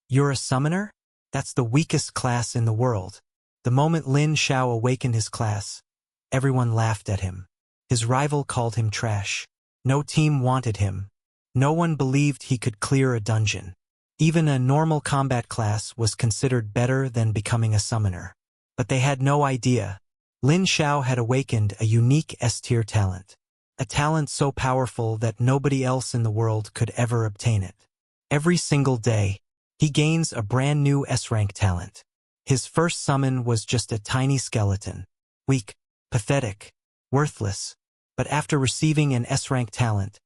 You're a summoner? That's the weakest class in the world. The moment Lin Xiao awakened his class, everyone laughed at him. His rival called him trash. No team wanted him. No one believed he could clear a dungeon. Even a normal combat class was considered better than becoming a summoner. But they had no idea. Lin Xiao had awakened a unique S-tier talent. A talent so powerful that nobody else in the world could ever obtain it. Every single day, he gains a brand new S-rank talent. His first summon was just a tiny skeleton. Weak, pathetic, worthless. But after receiving an S-rank talent,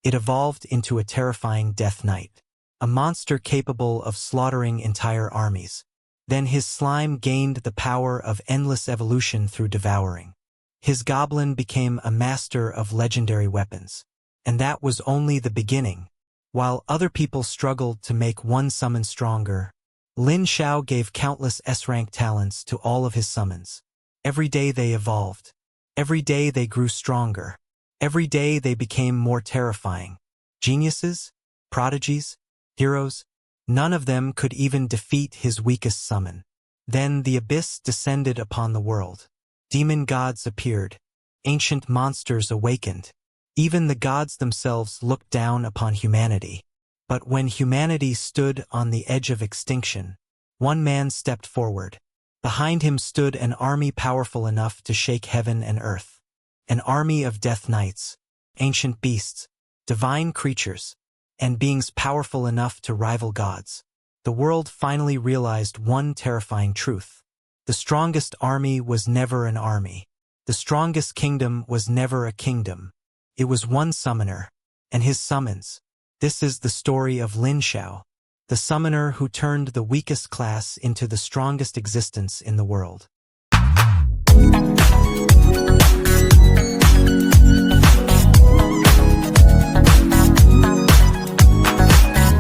it evolved into a terrifying Death Knight. A monster capable of slaughtering entire armies. Then his slime gained the power of endless evolution through devouring. His goblin became a master of legendary weapons. And that was only the beginning. While other people struggled to make one summon stronger, Lin Xiao gave countless S-rank talents to all of his summons. Every day they evolved. Every day they grew stronger. Every day they became more terrifying. Geniuses, prodigies, heroes, none of them could even defeat his weakest summon. Then the abyss descended upon the world. Demon gods appeared. Ancient monsters awakened. Even the gods themselves looked down upon humanity. But when humanity stood on the edge of extinction, one man stepped forward. Behind him stood an army powerful enough to shake heaven and earth. An army of death knights, ancient beasts, divine creatures, and beings powerful enough to rival gods. The world finally realized one terrifying truth. The strongest army was never an army. The strongest kingdom was never a kingdom. It was one summoner, and his summons. This is the story of Lin Xiao, the summoner who turned the weakest class into the strongest existence in the world.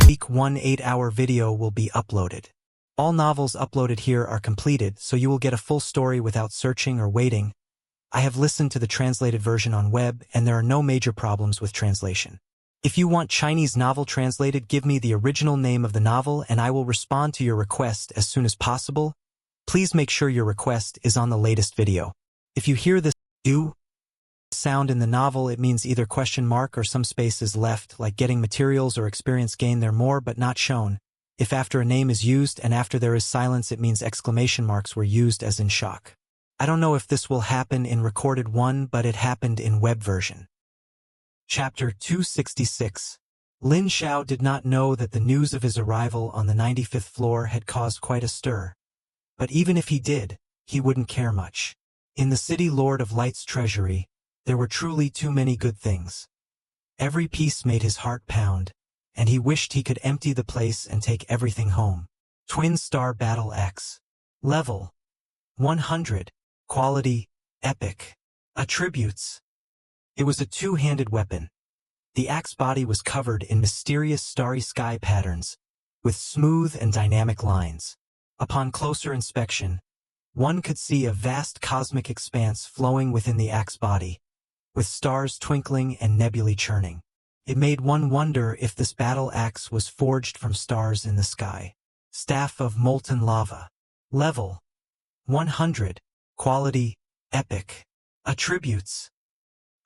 Week 1 8-hour video will be uploaded. All novels uploaded here are completed, so you will get a full story without searching or waiting. I have listened to the translated version on web, and there are no major problems with translation. If you want Chinese novel translated, give me the original name of the novel and I will respond to your request as soon as possible. Please make sure your request is on the latest video. If you hear this "u" sound in the novel, it means either question mark or some space is left, like getting materials or experience gain there more but not shown. If after a name is used and after there is silence, it means exclamation marks were used as in shock. I don't know if this will happen in recorded one, but it happened in web version. Chapter 266. Lin Xiao did not know that the news of his arrival on the 95th floor had caused quite a stir. But even if he did, he wouldn't care much. In the city Lord of Light's treasury, there were truly too many good things. Every piece made his heart pound, and he wished he could empty the place and take everything home. Twin Star Battle Axe. Level 100. Quality, epic. Attributes. It was a two-handed weapon. The axe body was covered in mysterious starry sky patterns, with smooth and dynamic lines. Upon closer inspection, one could see a vast cosmic expanse flowing within the axe body, with stars twinkling and nebulae churning. It made one wonder if this battle axe was forged from stars in the sky. Staff of Molten Lava. Level 100. Quality, epic. Attributes.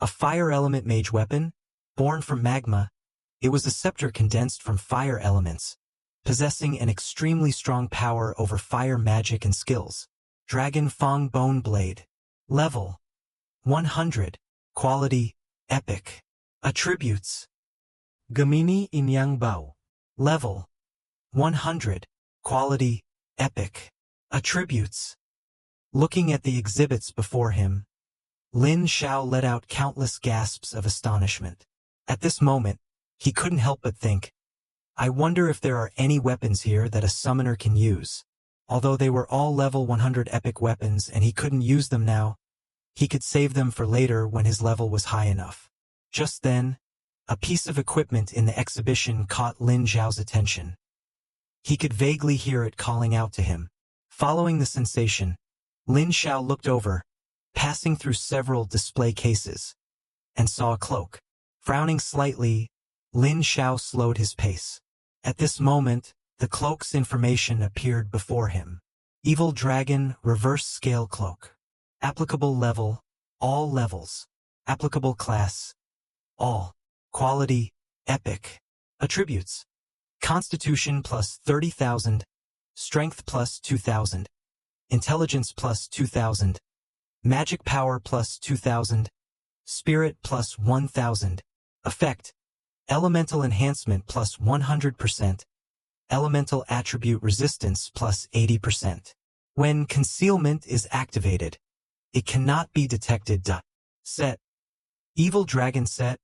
A fire element mage weapon, born from magma. It was a scepter condensed from fire elements, possessing an extremely strong power over fire magic and skills. Dragon Fang Bone Blade. Level 100. Quality, epic. Attributes. Gemini Inyang Bao. Level 100. Quality, epic. Attributes. Looking at the exhibits before him, Lin Xiao let out countless gasps of astonishment. At this moment, he couldn't help but think, I wonder if there are any weapons here that a summoner can use. Although they were all level 100 epic weapons and he couldn't use them now, he could save them for later when his level was high enough. Just then, a piece of equipment in the exhibition caught Lin Xiao's attention. He could vaguely hear it calling out to him. Following the sensation, Lin Xiao looked over, passing through several display cases, and saw a cloak. Frowning slightly, Lin Xiao slowed his pace. At this moment, The cloak's information appeared before him. Evil Dragon Reverse Scale Cloak. Applicable level, all levels. Applicable class, all. Quality, epic. Attributes. Constitution plus 30,000. Strength plus 2,000. Intelligence plus 2,000. Magic power plus 2,000. Spirit plus 1,000. Effect. Elemental enhancement plus 100%. Elemental attribute resistance plus 80%. When concealment is activated, it cannot be detected. Set. Evil Dragon Set.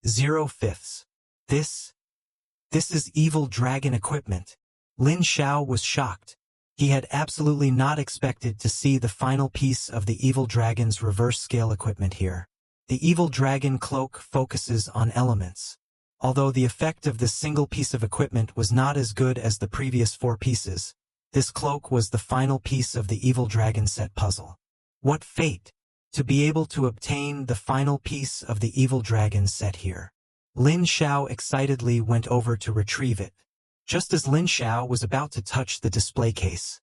0/5. This is Evil Dragon equipment. Lin Xiao was shocked. He had absolutely not expected to see the final piece of the Evil Dragon's reverse scale equipment here. The Evil Dragon cloak focuses on elements. Although the effect of this single piece of equipment was not as good as the previous 4 pieces, this cloak was the final piece of the Evil Dragon set puzzle. What fate, to be able to obtain the final piece of the Evil Dragon set here. Lin Xiao excitedly went over to retrieve it. Just as Lin Xiao was about to touch the display case,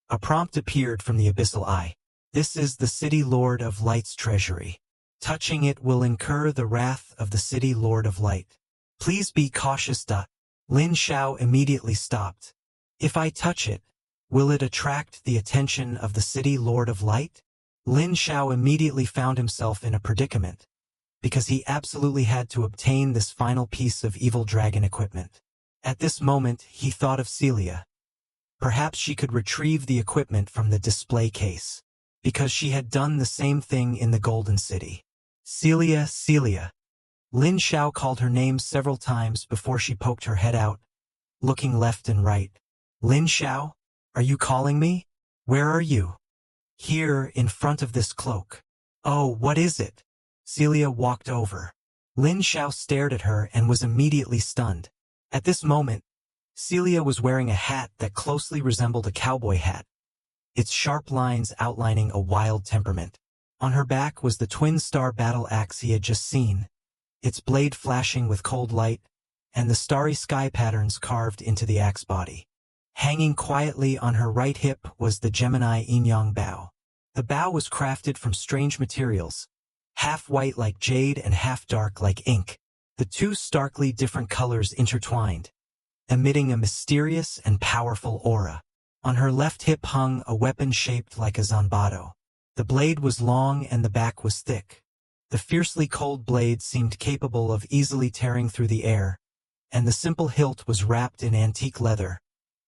a prompt appeared from the Abyssal Eye. This is the City Lord of Light's treasury. Touching it will incur the wrath of the City Lord of Light. Please be cautious. Lin Xiao immediately stopped. If I touch it, will it attract the attention of the City Lord of Light? Lin Xiao immediately found himself in a predicament, because he absolutely had to obtain this final piece of Evil Dragon equipment. At this moment, he thought of Celia. Perhaps she could retrieve the equipment from the display case, because she had done the same thing in the Golden City. Celia, Celia. Lin Xiao called her name several times before she poked her head out, looking left and right. Lin Xiao, are you calling me? Where are you? Here, in front of this cloak. Oh, what is it? Celia walked over. Lin Xiao stared at her and was immediately stunned. At this moment, Celia was wearing a hat that closely resembled a cowboy hat, its sharp lines outlining a wild temperament. On her back was the twin-star battle axe he had just seen, its blade flashing with cold light, and the starry sky patterns carved into the axe body. Hanging quietly on her right hip was the Gemini yin-yang bow. The bow was crafted from strange materials, half white like jade and half dark like ink. The two starkly different colors intertwined, emitting a mysterious and powerful aura. On her left hip hung a weapon shaped like a zanbato. The blade was long and the back was thick. The fiercely cold blade seemed capable of easily tearing through the air, and the simple hilt was wrapped in antique leather,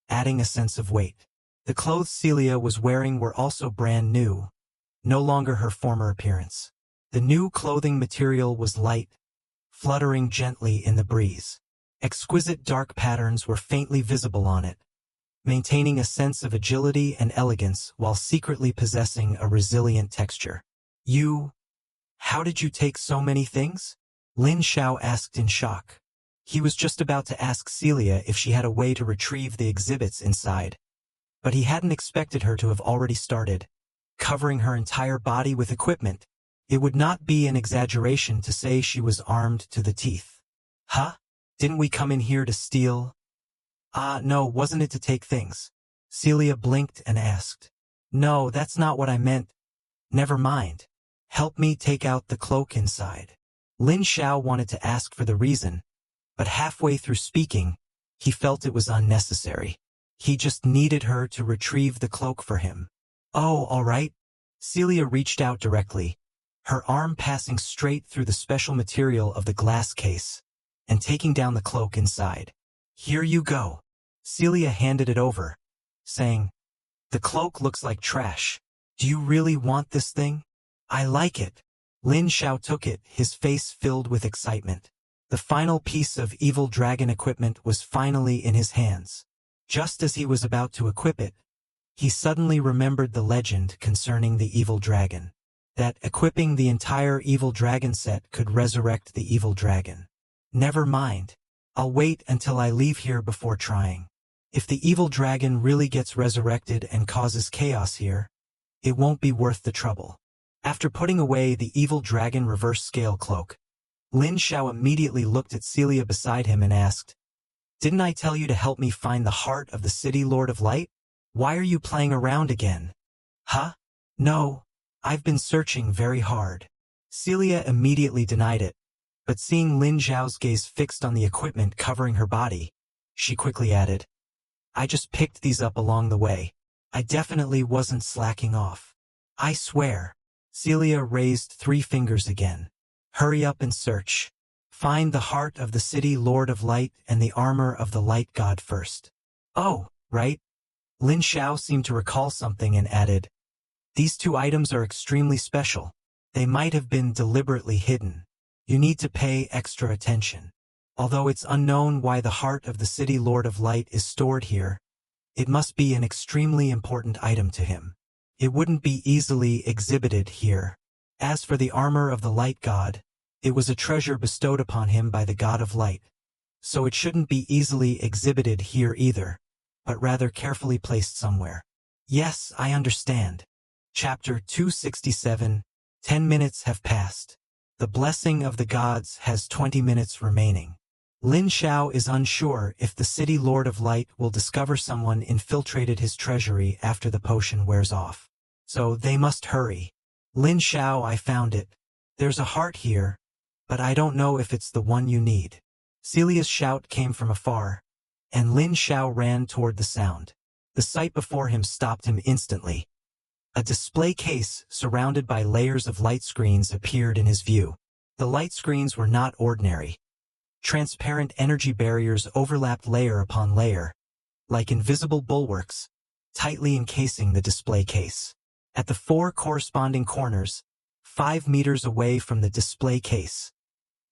adding a sense of weight. The clothes Celia was wearing were also brand new, no longer her former appearance. The new clothing material was light, fluttering gently in the breeze. Exquisite dark patterns were faintly visible on it, maintaining a sense of agility and elegance while secretly possessing a resilient texture. How did you take so many things? Lin Xiao asked in shock. He was just about to ask Celia if she had a way to retrieve the exhibits inside, but he hadn't expected her to have already started, covering her entire body with equipment. It would not be an exaggeration to say she was armed to the teeth. Huh? Didn't we come in here to steal? No, wasn't it to take things? Celia blinked and asked. No, that's not what I meant. Never mind. Help me take out the cloak inside. Lin Xiao wanted to ask for the reason, but halfway through speaking, he felt it was unnecessary. He just needed her to retrieve the cloak for him. Oh, all right. Celia reached out directly, her arm passing straight through the special material of the glass case, and taking down the cloak inside. Here you go. Celia handed it over, saying, The cloak looks like trash. Do you really want this thing? I like it. Lin Xiao took it, his face filled with excitement. The final piece of Evil Dragon equipment was finally in his hands. Just as he was about to equip it, he suddenly remembered the legend concerning the Evil Dragon, that equipping the entire Evil Dragon set could resurrect the Evil Dragon. Never mind. I'll wait until I leave here before trying. If the Evil Dragon really gets resurrected and causes chaos here, it won't be worth the trouble. After putting away the Evil Dragon reverse scale cloak, Lin Xiao immediately looked at Celia beside him and asked, Didn't I tell you to help me find the heart of the city Lord of Light? Why are you playing around again? Huh? No, I've been searching very hard. Celia immediately denied it, but seeing Lin Xiao's gaze fixed on the equipment covering her body, she quickly added, I just picked these up along the way. I definitely wasn't slacking off. I swear. Celia raised 3 fingers again. Hurry up and search. Find the heart of the city Lord of Light and the armor of the Light God first. Oh, right. Lin Xiao seemed to recall something and added, these 2 items are extremely special. They might have been deliberately hidden. You need to pay extra attention. Although it's unknown why the heart of the city Lord of Light is stored here, it must be an extremely important item to him. It wouldn't be easily exhibited here. As for the armor of the Light God, it was a treasure bestowed upon him by the God of Light, so it shouldn't be easily exhibited here either, but rather carefully placed somewhere. Yes, I understand. Chapter 267, 10 minutes have passed. The blessing of the gods has 20 minutes remaining. Lin Xiao is unsure if the city Lord of Light will discover someone infiltrated his treasury after the potion wears off. So they must hurry. Lin Xiao, I found it. There's a heart here, but I don't know if it's the one you need. Celia's shout came from afar, and Lin Xiao ran toward the sound. The sight before him stopped him instantly. A display case surrounded by layers of light screens appeared in his view. The light screens were not ordinary. Transparent energy barriers overlapped layer upon layer, like invisible bulwarks, tightly encasing the display case. At the 4 corresponding corners, 5 meters away from the display case,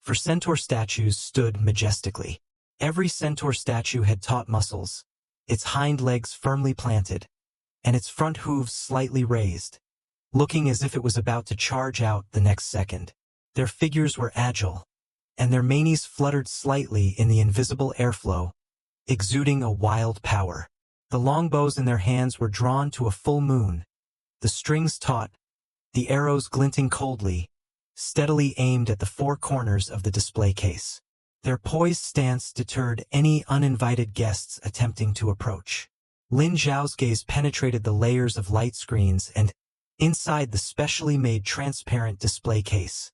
4 centaur statues stood majestically. Every centaur statue had taut muscles, its hind legs firmly planted, and its front hooves slightly raised, looking as if it was about to charge out the next second. Their figures were agile, and their manes fluttered slightly in the invisible airflow, exuding a wild power. The longbows in their hands were drawn to a full moon, the strings taut, the arrows glinting coldly, steadily aimed at the 4 corners of the display case. Their poised stance deterred any uninvited guests attempting to approach. Lin Xiao's gaze penetrated the layers of light screens and, inside the specially made transparent display case,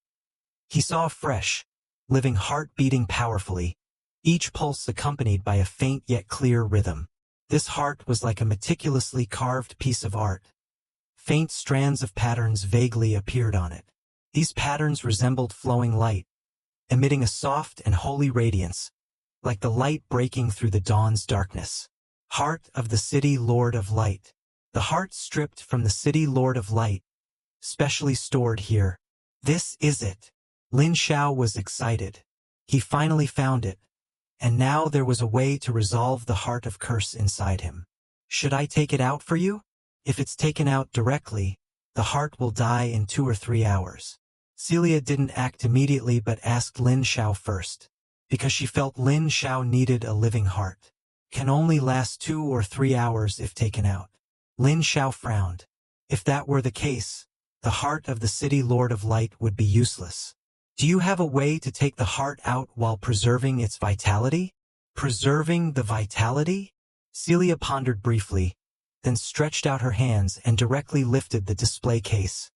he saw a fresh, living heart beating powerfully, each pulse accompanied by a faint yet clear rhythm. This heart was like a meticulously carved piece of art. Faint strands of patterns vaguely appeared on it. These patterns resembled flowing light, emitting a soft and holy radiance, like the light breaking through the dawn's darkness. Heart of the city Lord of Light. The heart stripped from the city Lord of Light, specially stored here. This is it. Lin Xiao was excited. He finally found it, and now there was a way to resolve the heart of curse inside him. Should I take it out for you? If it's taken out directly, the heart will die in 2 or 3 hours. Celia didn't act immediately but asked Lin Xiao first, because she felt Lin Xiao needed a living heart. Can only last 2 or 3 hours if taken out. Lin Xiao frowned. If that were the case, the heart of the city Lord of Light would be useless. Do you have a way to take the heart out while preserving its vitality? Preserving the vitality? Celia pondered briefly, then stretched out her hands and directly lifted the display case,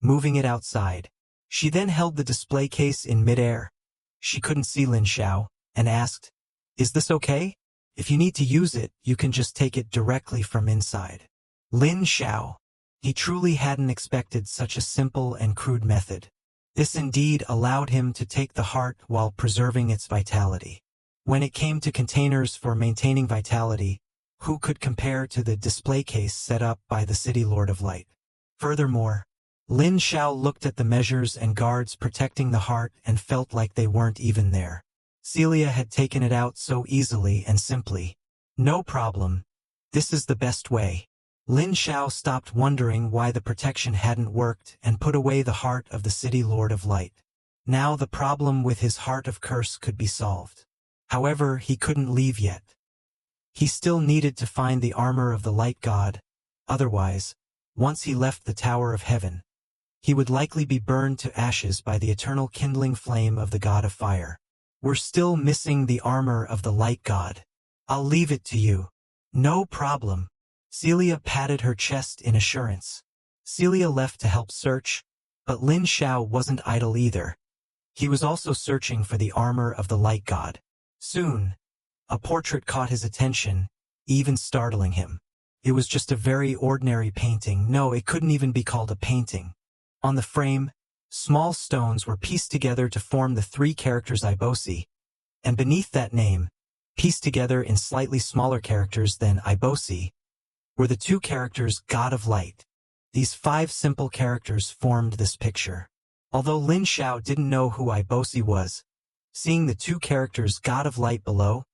moving it outside. She then held the display case in midair. She couldn't see Lin Xiao, and asked, Is this okay? If you need to use it, you can just take it directly from inside. Lin Xiao. He truly hadn't expected such a simple and crude method. This indeed allowed him to take the heart while preserving its vitality. When it came to containers for maintaining vitality, who could compare to the display case set up by the city Lord of Light? Furthermore, Lin Xiao looked at the measures and guards protecting the heart and felt like they weren't even there. Celia had taken it out so easily and simply. No problem. This is the best way. Lin Xiao stopped wondering why the protection hadn't worked and put away the heart of the city Lord of Light. Now the problem with his heart of curse could be solved. However, he couldn't leave yet. He still needed to find the armor of the Light God. Otherwise, once he left the Tower of Heaven, he would likely be burned to ashes by the eternal kindling flame of the God of Fire. We're still missing the armor of the light god. I'll leave it to you. No problem. Celia patted her chest in assurance. Celia left to help search, but Lin Xiao wasn't idle either. He was also searching for the armor of the light god. Soon, a portrait caught his attention, even startling him. It was just a very ordinary painting. No, it couldn't even be called a painting. On the frame, small stones were pieced together to form the three characters Ibosi, and beneath that name, pieced together in slightly smaller characters than Ibosi, were the two characters God of Light. These 5 simple characters formed this picture. Although Lin Xiao didn't know who Ibosi was, seeing the 2 characters God of Light below,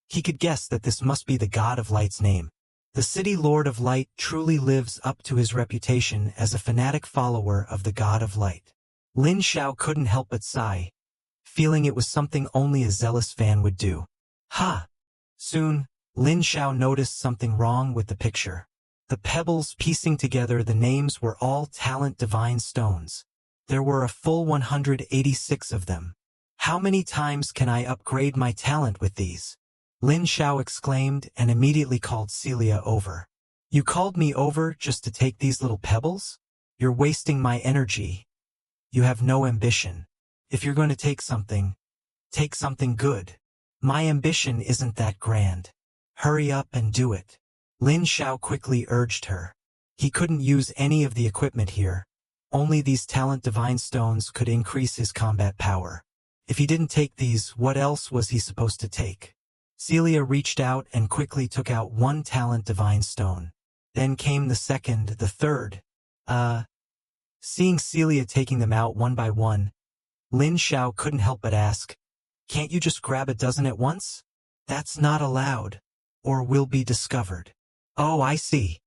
he could guess that this must be the God of Light's name. The city Lord of Light truly lives up to his reputation as a fanatic follower of the God of Light. Lin Xiao couldn't help but sigh, feeling it was something only a zealous fan would do. Ha! Soon, Lin Xiao noticed something wrong with the picture. The pebbles piecing together the names were all talent divine stones. There were a full 186 of them. How many times can I upgrade my talent with these? Lin Xiao exclaimed and immediately called Celia over. You called me over just to take these little pebbles? You're wasting my energy. You have no ambition. If you're going to take something good. My ambition isn't that grand. Hurry up and do it. Lin Xiao quickly urged her. He couldn't use any of the equipment here. Only these talent divine stones could increase his combat power. If he didn't take these, what else was he supposed to take? Celia reached out and quickly took out 1 talent divine stone. Then came the second, the third. Seeing Celia taking them out one by one, Lin Xiao couldn't help but ask, can't you just grab a dozen at once? That's not allowed, or will be discovered. Oh, I see.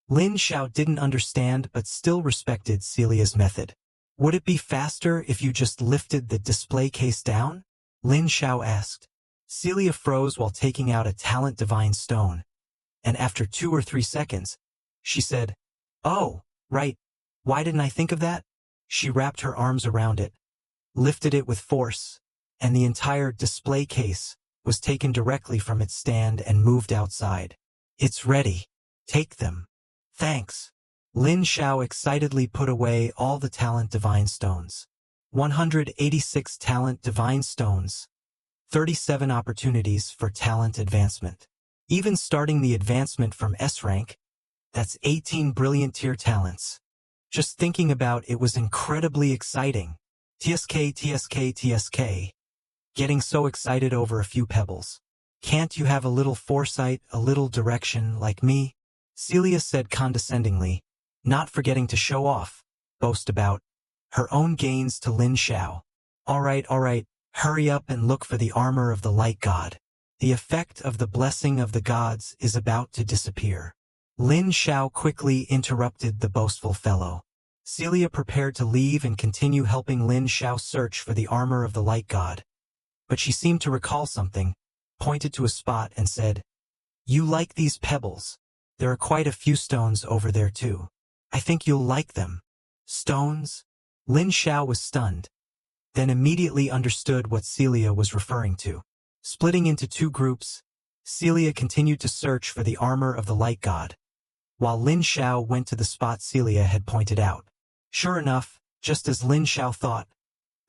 Lin Xiao didn't understand but still respected Celia's method. Would it be faster if you just lifted the display case down? Lin Xiao asked. Celia froze while taking out a talent divine stone, and after 2 or 3 seconds, she said, oh, right, why didn't I think of that? She wrapped her arms around it, lifted it with force, and the entire display case was taken directly from its stand and moved outside. It's ready. Take them. Thanks. Lin Xiao excitedly put away all the talent divine stones. 186 talent divine stones. 37 opportunities for talent advancement. Even starting the advancement from S rank, that's 18 brilliant tier talents. Just thinking about it was incredibly exciting. TSK. Getting so excited over a few pebbles. Can't you have a little foresight, a little direction like me? Celia said condescendingly, not forgetting to show off, boast about her own gains to Lin Xiao. All right. Hurry up and look for the armor of the light god. The effect of the blessing of the gods is about to disappear. Lin Xiao quickly interrupted the boastful fellow. Celia prepared to leave and continue helping Lin Xiao search for the armor of the light god. But she seemed to recall something, pointed to a spot and said, you like these pebbles? There are quite a few stones over there too. I think you'll like them. Stones? Lin Xiao was stunned, then immediately understood what Celia was referring to. Splitting into 2 groups, Celia continued to search for the armor of the light god, while Lin Xiao went to the spot Celia had pointed out. Sure enough, just as Lin Xiao thought,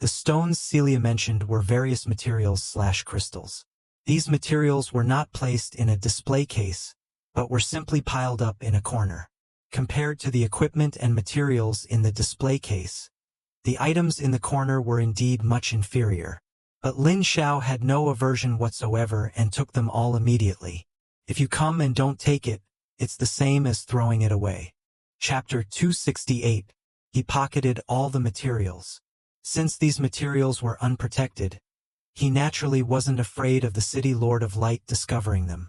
the stones Celia mentioned were various materials/crystals. These materials were not placed in a display case, but were simply piled up in a corner. Compared to the equipment and materials in the display case, the items in the corner were indeed much inferior. But Lin Xiao had no aversion whatsoever and took them all immediately. If you come and don't take it, it's the same as throwing it away. Chapter 268. He pocketed all the materials. Since these materials were unprotected, he naturally wasn't afraid of the city Lord of Light discovering them.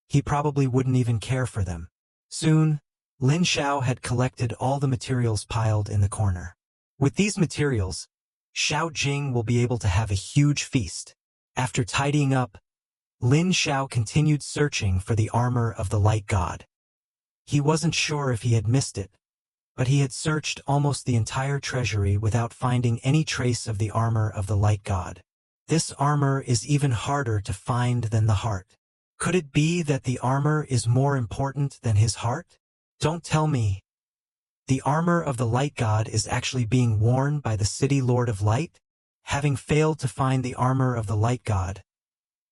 He probably wouldn't even care for them. Soon, Lin Xiao had collected all the materials piled in the corner. With these materials, Xiao Jing will be able to have a huge feast. After tidying up, Lin Xiao continued searching for the armor of the light god. He wasn't sure if he had missed it, but he had searched almost the entire treasury without finding any trace of the armor of the light god. This armor is even harder to find than the heart. Could it be that the armor is more important than his heart? Don't tell me. The armor of the light god is actually being worn by the city lord of light? Having failed to find the armor of the light god,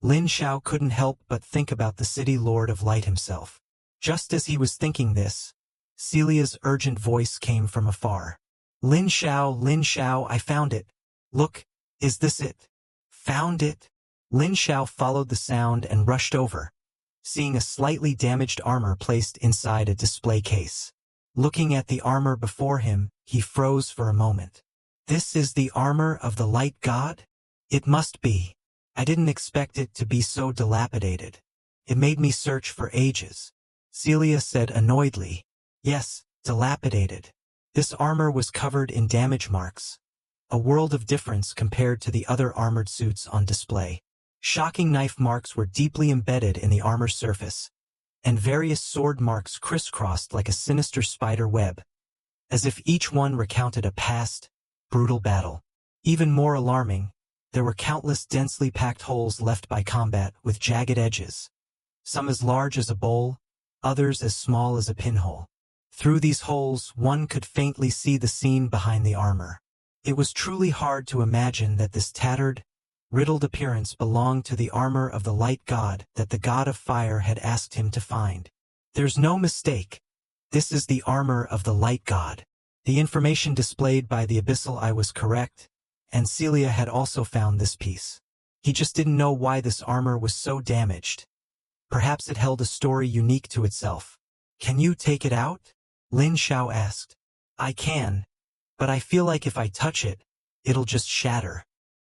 Lin Xiao couldn't help but think about the city lord of light himself. Just as he was thinking this, Celia's urgent voice came from afar. Lin Xiao, I found it. Look, is this it? Found it? Lin Xiao followed the sound and rushed over, seeing a slightly damaged armor placed inside a display case. Looking at the armor before him, he froze for a moment. This is the armor of the light god? It must be. I didn't expect it to be so dilapidated. It made me search for ages. Celia said annoyedly. Yes, dilapidated. This armor was covered in damage marks. A world of difference compared to the other armored suits on display. Shocking knife marks were deeply embedded in the armor's surface, and various sword marks crisscrossed like a sinister spider web, as if each one recounted a past, brutal battle. Even more alarming, there were countless densely packed holes left by combat with jagged edges, some as large as a bowl, others as small as a pinhole. Through these holes, one could faintly see the scene behind the armor. It was truly hard to imagine that this tattered, riddled appearance belonged to the armor of the light god that the god of fire had asked him to find. There's no mistake. This is the armor of the light god. The information displayed by the abyssal eye was correct, and Celia had also found this piece. He just didn't know why this armor was so damaged. Perhaps it held a story unique to itself. Can you take it out? Lin Xiao asked. I can, but I feel like if I touch it, it'll just shatter.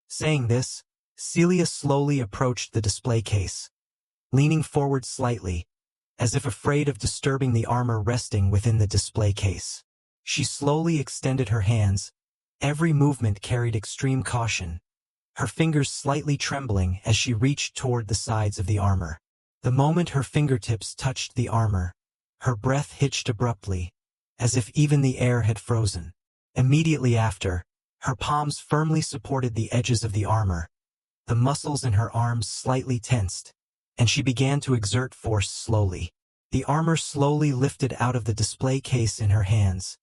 Saying this, Celia slowly approached the display case, leaning forward slightly, as if afraid of disturbing the armor resting within the display case. She slowly extended her hands, every movement carried extreme caution, her fingers slightly trembling as she reached toward the sides of the armor. The moment her fingertips touched the armor, her breath hitched abruptly, as if even the air had frozen. Immediately after, her palms firmly supported the edges of the armor, the muscles in her arms slightly tensed, and she began to exert force slowly. The armor slowly lifted out of the display case in her hands,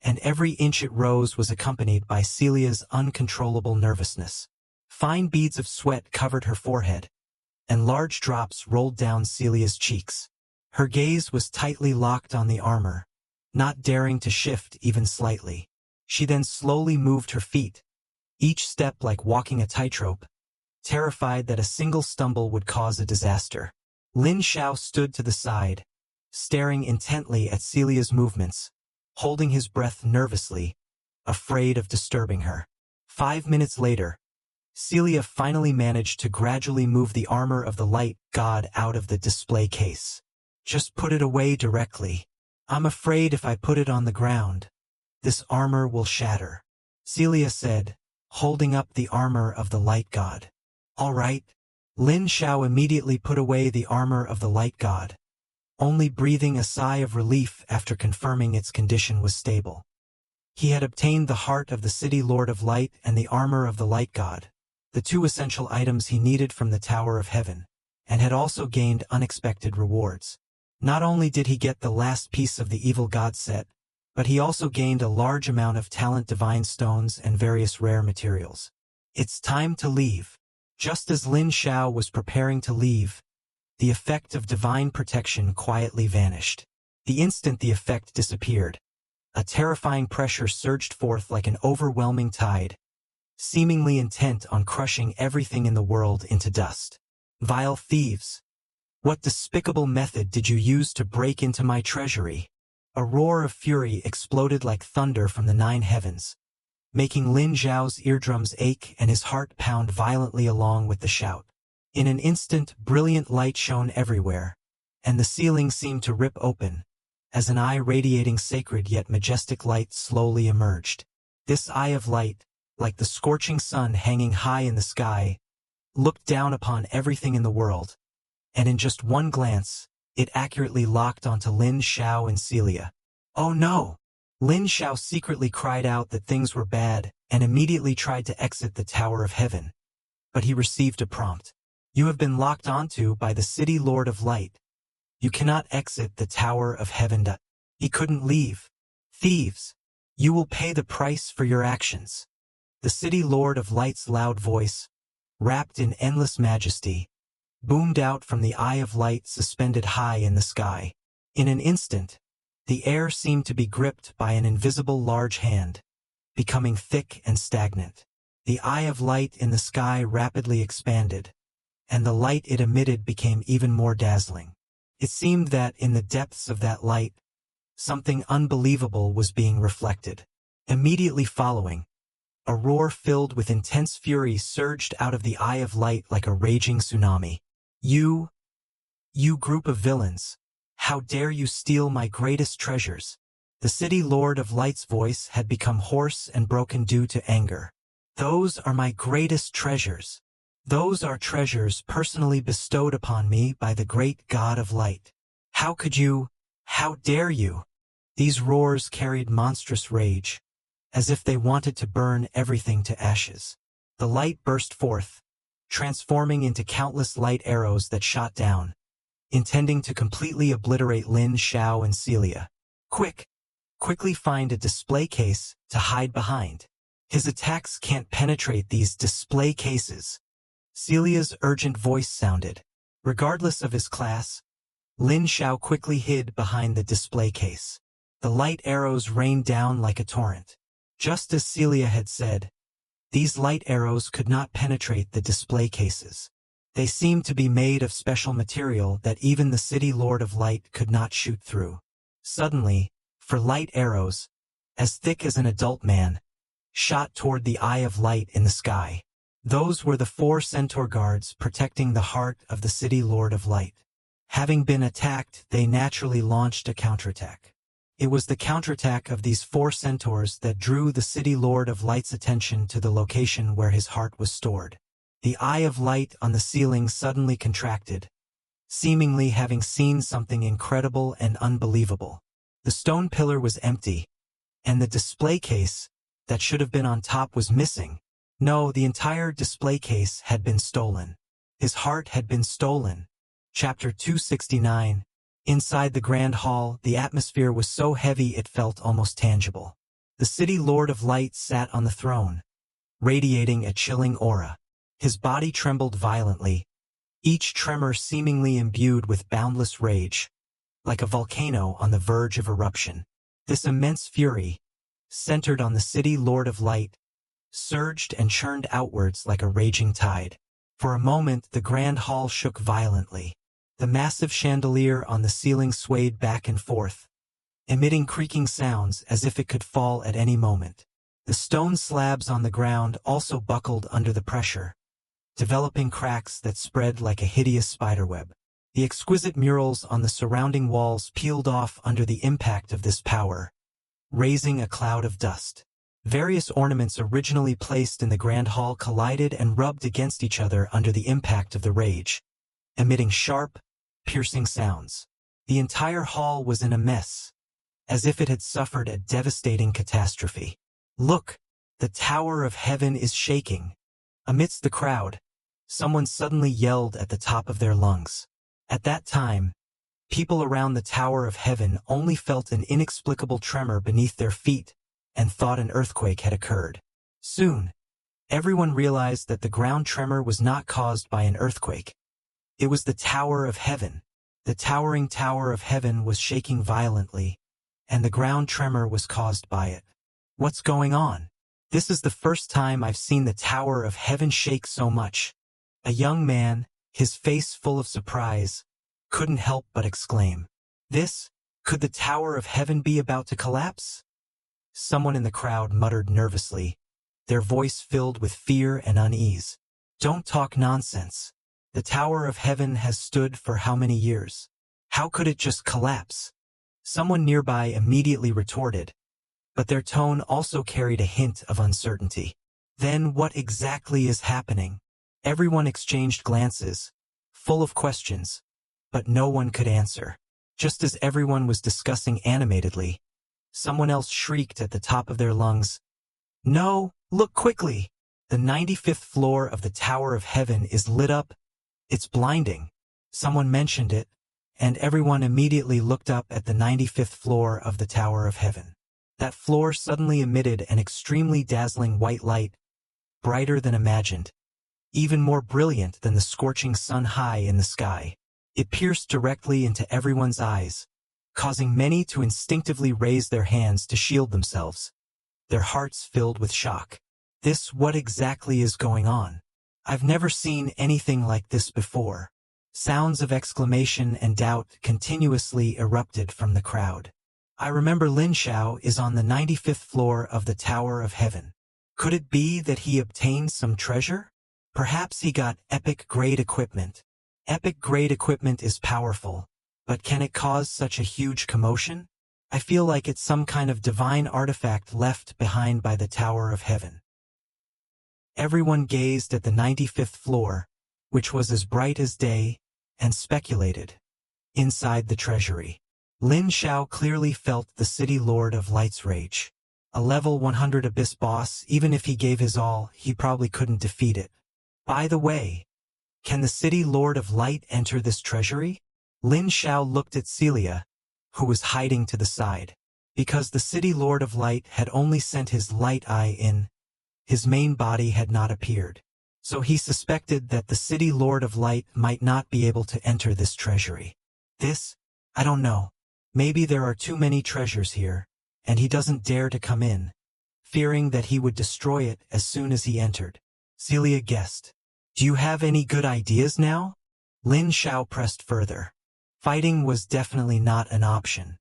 and every inch it rose was accompanied by Celia's uncontrollable nervousness. Fine beads of sweat covered her forehead, and large drops rolled down Celia's cheeks. Her gaze was tightly locked on the armor, not daring to shift even slightly. She then slowly moved her feet, each step like walking a tightrope, terrified that a single stumble would cause a disaster. Lin Xiao stood to the side, staring intently at Celia's movements, holding his breath nervously, afraid of disturbing her. 5 minutes later, Celia finally managed to gradually move the armor of the light god out of the display case. Just put it away directly. I'm afraid if I put it on the ground, this armor will shatter, Celia said, holding up the armor of the light god. All right. Lin Xiao immediately put away the armor of the light god, only breathing a sigh of relief after confirming its condition was stable. He had obtained the heart of the city lord of light and the armor of the light god, the two essential items he needed from the Tower of Heaven, and had also gained unexpected rewards. Not only did he get the last piece of the evil god set, but he also gained a large amount of talent divine stones and various rare materials. It's time to leave. Just as Lin Xiao was preparing to leave, the effect of divine protection quietly vanished. The instant the effect disappeared, a terrifying pressure surged forth like an overwhelming tide, seemingly intent on crushing everything in the world into dust. Vile thieves! What despicable method did you use to break into my treasury? A roar of fury exploded like thunder from the 9 heavens, making Lin Xiao's eardrums ache and his heart pound violently along with the shout. In an instant, brilliant light shone everywhere, and the ceiling seemed to rip open, as an eye radiating sacred yet majestic light slowly emerged. This eye of light, like the scorching sun hanging high in the sky, looked down upon everything in the world, and in just one glance, it accurately locked onto Lin Xiao and Celia. Oh no! Lin Xiao secretly cried out that things were bad and immediately tried to exit the Tower of Heaven, but he received a prompt. You have been locked onto by the city Lord of Light. You cannot exit the Tower of Heaven. He couldn't leave. Thieves! You will pay the price for your actions. The city Lord of Light's loud voice, wrapped in endless majesty, boomed out from the Eye of Light suspended high in the sky. In an instant, the air seemed to be gripped by an invisible large hand, becoming thick and stagnant. The Eye of Light in the sky rapidly expanded, and the light it emitted became even more dazzling. It seemed that in the depths of that light, something unbelievable was being reflected. Immediately following, a roar filled with intense fury surged out of the Eye of Light like a raging tsunami. You group of villains, how dare you steal my greatest treasures? The city Lord of Light's voice had become hoarse and broken due to anger. Those are my greatest treasures. Those are treasures personally bestowed upon me by the great God of Light. How could you? How dare you? These roars carried monstrous rage, as if they wanted to burn everything to ashes. The light burst forth, transforming into countless light arrows that shot down, intending to completely obliterate Lin Xiao and Celia. Quickly find a display case to hide behind. His attacks can't penetrate these display cases. Celia's urgent voice sounded. Regardless of his class, Lin Xiao quickly hid behind the display case. The light arrows rained down like a torrent. Just as Celia had said, these light arrows could not penetrate the display cases. They seemed to be made of special material that even the city Lord of Light could not shoot through. Suddenly, for light arrows, as thick as an adult man, shot toward the Eye of Light in the sky. Those were the 4 centaur guards protecting the heart of the city Lord of Light. Having been attacked, they naturally launched a counterattack. It was the counterattack of these 4 centaurs that drew the city Lord of Light's attention to the location where his heart was stored. The Eye of Light on the ceiling suddenly contracted, seemingly having seen something incredible and unbelievable. The stone pillar was empty, and the display case, that should have been on top, was missing. No, the entire display case had been stolen. His heart had been stolen. Chapter 269. Inside the Grand Hall, the atmosphere was so heavy it felt almost tangible. The city Lord of Light sat on the throne, radiating a chilling aura. His body trembled violently, each tremor seemingly imbued with boundless rage, like a volcano on the verge of eruption. This immense fury, centered on the city Lord of Light, surged and churned outwards like a raging tide. For a moment, the Grand Hall shook violently. The massive chandelier on the ceiling swayed back and forth, emitting creaking sounds as if it could fall at any moment. The stone slabs on the ground also buckled under the pressure, developing cracks that spread like a hideous spiderweb. The exquisite murals on the surrounding walls peeled off under the impact of this power, raising a cloud of dust. Various ornaments originally placed in the Grand Hall collided and rubbed against each other under the impact of the rage, emitting sharp, piercing sounds. The entire hall was in a mess, as if it had suffered a devastating catastrophe. Look, the Tower of Heaven is shaking. Amidst the crowd, someone suddenly yelled at the top of their lungs. At that time, people around the Tower of Heaven only felt an inexplicable tremor beneath their feet and thought an earthquake had occurred. Soon, everyone realized that the ground tremor was not caused by an earthquake. It was the Tower of Heaven. The towering Tower of Heaven was shaking violently, and the ground tremor was caused by it. What's going on? This is the first time I've seen the Tower of Heaven shake so much. A young man, his face full of surprise, couldn't help but exclaim. Could the Tower of Heaven be about to collapse? Someone in the crowd muttered nervously, their voice filled with fear and unease. Don't talk nonsense. The Tower of Heaven has stood for how many years? How could it just collapse? Someone nearby immediately retorted, but their tone also carried a hint of uncertainty. Then what exactly is happening? Everyone exchanged glances, full of questions, but no one could answer. Just as everyone was discussing animatedly, someone else shrieked at the top of their lungs, "No, look quickly! The 95th floor of the Tower of Heaven is lit up. It's blinding. Someone mentioned it, and everyone immediately looked up at the 95th floor of the Tower of Heaven. That floor suddenly emitted an extremely dazzling white light, brighter than imagined, even more brilliant than the scorching sun high in the sky. It pierced directly into everyone's eyes, causing many to instinctively raise their hands to shield themselves, their hearts filled with shock. What exactly is going on? I've never seen anything like this before. Sounds of exclamation and doubt continuously erupted from the crowd. I remember Lin Xiao is on the 95th floor of the Tower of Heaven. Could it be that he obtained some treasure? Perhaps he got epic-grade equipment. Epic-grade equipment is powerful, but can it cause such a huge commotion? I feel like it's some kind of divine artifact left behind by the Tower of Heaven. Everyone gazed at the 95th floor, which was as bright as day, and speculated. Inside the treasury, Lin Xiao clearly felt the City Lord of Light's rage. A level 100 Abyss boss, even if he gave his all, he probably couldn't defeat it. By the way, can the City Lord of Light enter this treasury? Lin Xiao looked at Celia, who was hiding to the side. Because the City Lord of Light had only sent his light eye in, his main body had not appeared. So he suspected that the City Lord of Light might not be able to enter this treasury. I don't know. Maybe there are too many treasures here, and he doesn't dare to come in, fearing that he would destroy it as soon as he entered. Celia guessed. Do you have any good ideas now? Lin Xiao pressed further. Fighting was definitely not an option.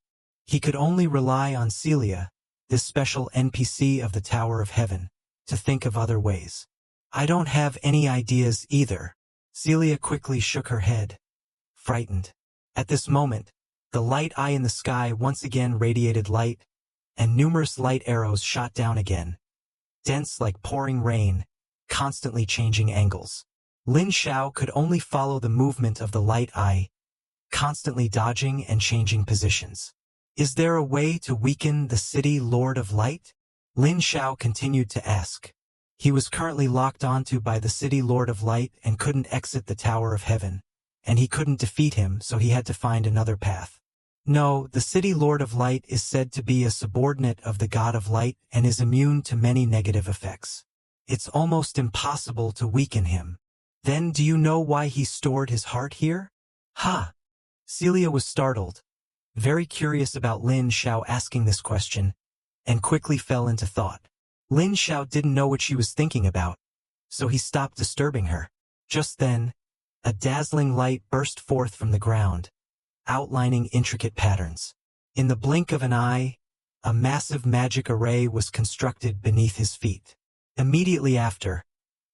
He could only rely on Celia, this special NPC of the Tower of Heaven, to think of other ways. I don't have any ideas either. Celia quickly shook her head, frightened. At this moment, the light eye in the sky once again radiated light, and numerous light arrows shot down again, dense like pouring rain, constantly changing angles. Lin Xiao could only follow the movement of the light eye, constantly dodging and changing positions. Is there a way to weaken the City Lord of Light? Lin Xiao continued to ask. He was currently locked onto by the City Lord of Light and couldn't exit the Tower of Heaven, and he couldn't defeat him, so he had to find another path. No, the City Lord of Light is said to be a subordinate of the God of Light and is immune to many negative effects. It's almost impossible to weaken him. Then do you know why he stored his heart here? Ha! Celia was startled, very curious about Lin Xiao asking this question, and quickly fell into thought. Lin Xiao didn't know what she was thinking about, so he stopped disturbing her. Just then, a dazzling light burst forth from the ground, outlining intricate patterns. In the blink of an eye, a massive magic array was constructed beneath his feet. Immediately after,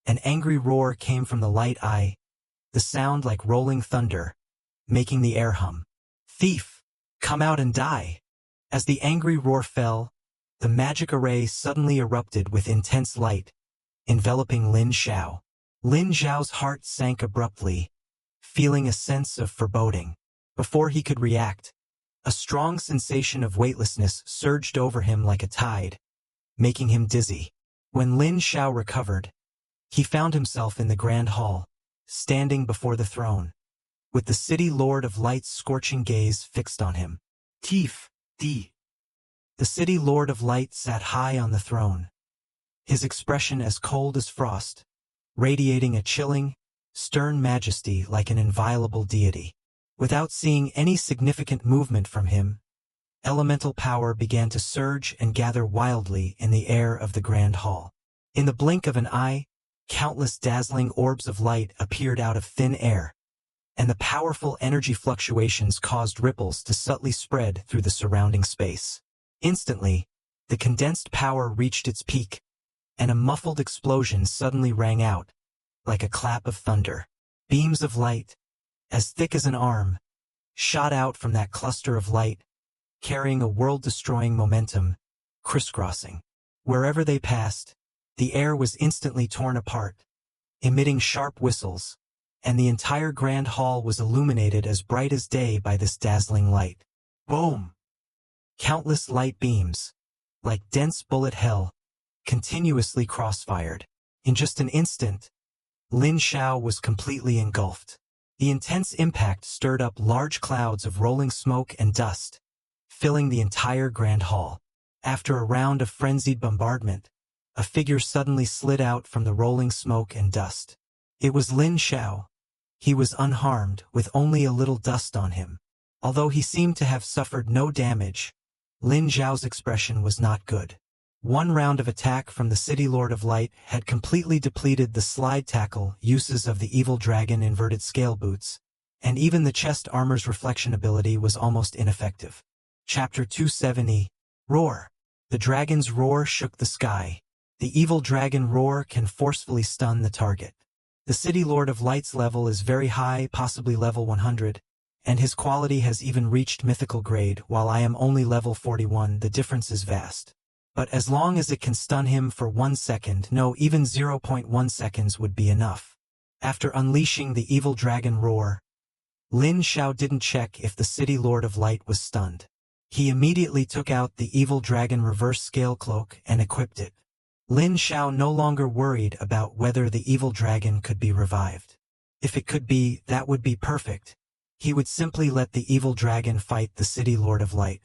an angry roar came from the light eye, the sound like rolling thunder, making the air hum. Thief! Come out and die! As the angry roar fell, the magic array suddenly erupted with intense light, enveloping Lin Xiao. Lin Xiao's heart sank abruptly, feeling a sense of foreboding. Before he could react, a strong sensation of weightlessness surged over him like a tide, making him dizzy. When Lin Xiao recovered, he found himself in the Grand Hall, standing before the throne, with the City Lord of Light's scorching gaze fixed on him. Thief! The City Lord of Light sat high on the throne, his expression as cold as frost, radiating a chilling, stern majesty like an inviolable deity. Without seeing any significant movement from him, elemental power began to surge and gather wildly in the air of the Grand Hall. In the blink of an eye, countless dazzling orbs of light appeared out of thin air, and the powerful energy fluctuations caused ripples to subtly spread through the surrounding space. Instantly, the condensed power reached its peak, and a muffled explosion suddenly rang out, like a clap of thunder. Beams of light, as thick as an arm, shot out from that cluster of light, carrying a world-destroying momentum, crisscrossing. Wherever they passed, the air was instantly torn apart, emitting sharp whistles, and the entire Grand Hall was illuminated as bright as day by this dazzling light. Boom! Countless light beams, like dense bullet hell, continuously crossfired. In just an instant, Lin Xiao was completely engulfed. The intense impact stirred up large clouds of rolling smoke and dust, filling the entire grand hall. After a round of frenzied bombardment, a figure suddenly slid out from the rolling smoke and dust. It was Lin Xiao. He was unharmed, with only a little dust on him. Although he seemed to have suffered no damage, Lin Xiao's expression was not good. One round of attack from the City Lord of Light had completely depleted the slide tackle uses of the evil dragon inverted scale boots, and even the chest armor's reflection ability was almost ineffective. Chapter 270. Roar. The dragon's roar shook the sky. The evil dragon roar can forcefully stun the target. The City Lord of Light's level is very high, possibly level 100, and his quality has even reached mythical grade, while I am only level 41. The difference is vast. But as long as it can stun him for 1 second, no, even 0.1 seconds would be enough. After unleashing the evil dragon roar, Lin Xiao didn't check if the City Lord of Light was stunned. He immediately took out the evil dragon reverse scale cloak and equipped it. Lin Xiao no longer worried about whether the evil dragon could be revived. If it could be, that would be perfect. He would simply let the evil dragon fight the City Lord of Light.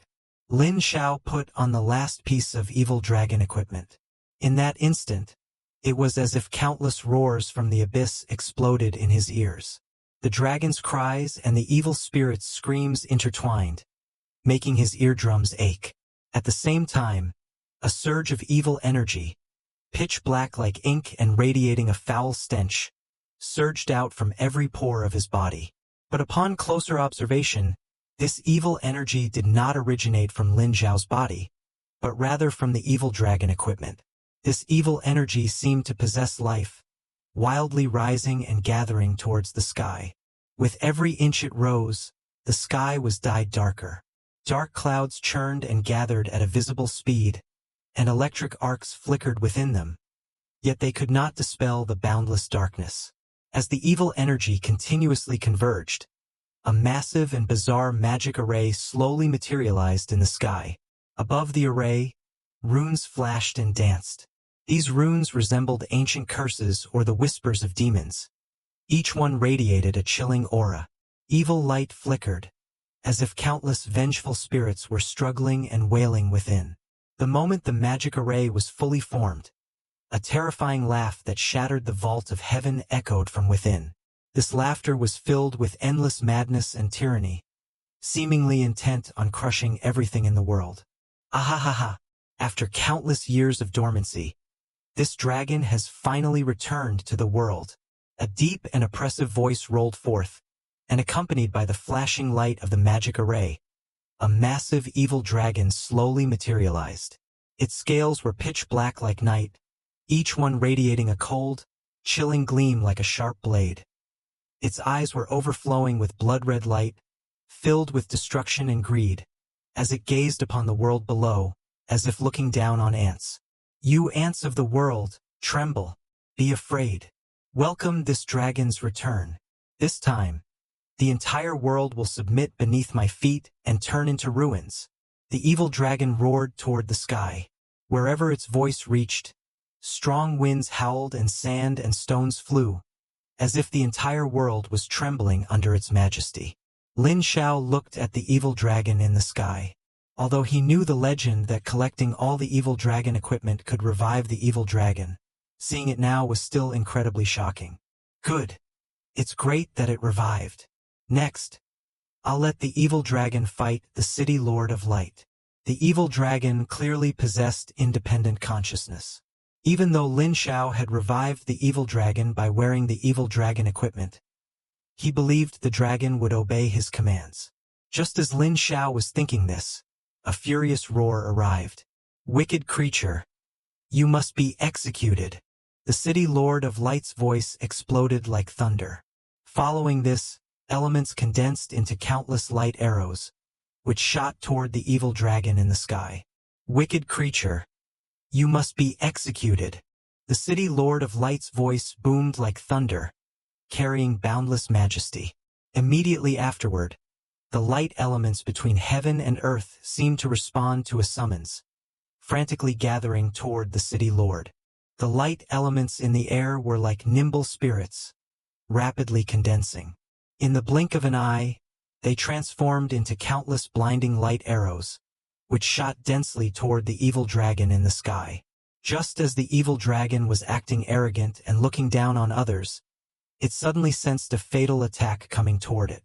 Lin Xiao put on the last piece of evil dragon equipment. In that instant, it was as if countless roars from the abyss exploded in his ears. The dragon's cries and the evil spirit's screams intertwined, making his eardrums ache. At the same time, a surge of evil energy, pitch black like ink and radiating a foul stench, surged out from every pore of his body. But upon closer observation, this evil energy did not originate from Lin Xiao's body, but rather from the evil dragon equipment. This evil energy seemed to possess life, wildly rising and gathering towards the sky. With every inch it rose, the sky was dyed darker. Dark clouds churned and gathered at a visible speed, and electric arcs flickered within them. Yet they could not dispel the boundless darkness. As the evil energy continuously converged, a massive and bizarre magic array slowly materialized in the sky. Above the array, runes flashed and danced. These runes resembled ancient curses or the whispers of demons. Each one radiated a chilling aura. Evil light flickered, as if countless vengeful spirits were struggling and wailing within. The moment the magic array was fully formed, a terrifying laugh that shattered the vault of heaven echoed from within. This laughter was filled with endless madness and tyranny, seemingly intent on crushing everything in the world. Ahahaha! After countless years of dormancy, this dragon has finally returned to the world. A deep and oppressive voice rolled forth, and accompanied by the flashing light of the magic array, a massive evil dragon slowly materialized. Its scales were pitch black like night, each one radiating a cold, chilling gleam like a sharp blade. Its eyes were overflowing with blood-red light, filled with destruction and greed, as it gazed upon the world below, as if looking down on ants. You ants of the world, tremble, be afraid. Welcome this dragon's return. This time, the entire world will submit beneath my feet and turn into ruins. The evil dragon roared toward the sky. Wherever its voice reached, strong winds howled and sand and stones flew, as if the entire world was trembling under its majesty. Lin Xiao looked at the evil dragon in the sky. Although he knew the legend that collecting all the evil dragon equipment could revive the evil dragon, seeing it now was still incredibly shocking. Good. It's great that it revived. Next, I'll let the evil dragon fight the City Lord of Light. The evil dragon clearly possessed independent consciousness. Even though Lin Xiao had revived the evil dragon by wearing the evil dragon equipment, he believed the dragon would obey his commands. Just as Lin Xiao was thinking this, a furious roar arrived. Wicked creature! You must be executed! The City Lord of Light's voice exploded like thunder. Following this, elements condensed into countless light arrows, which shot toward the evil dragon in the sky. Wicked creature! You must be executed! The City Lord of Light's voice boomed like thunder, carrying boundless majesty. Immediately afterward, the light elements between heaven and earth seemed to respond to a summons, frantically gathering toward the City Lord. The light elements in the air were like nimble spirits, rapidly condensing. In the blink of an eye, they transformed into countless blinding light arrows, which shot densely toward the evil dragon in the sky. Just as the evil dragon was acting arrogant and looking down on others, it suddenly sensed a fatal attack coming toward it.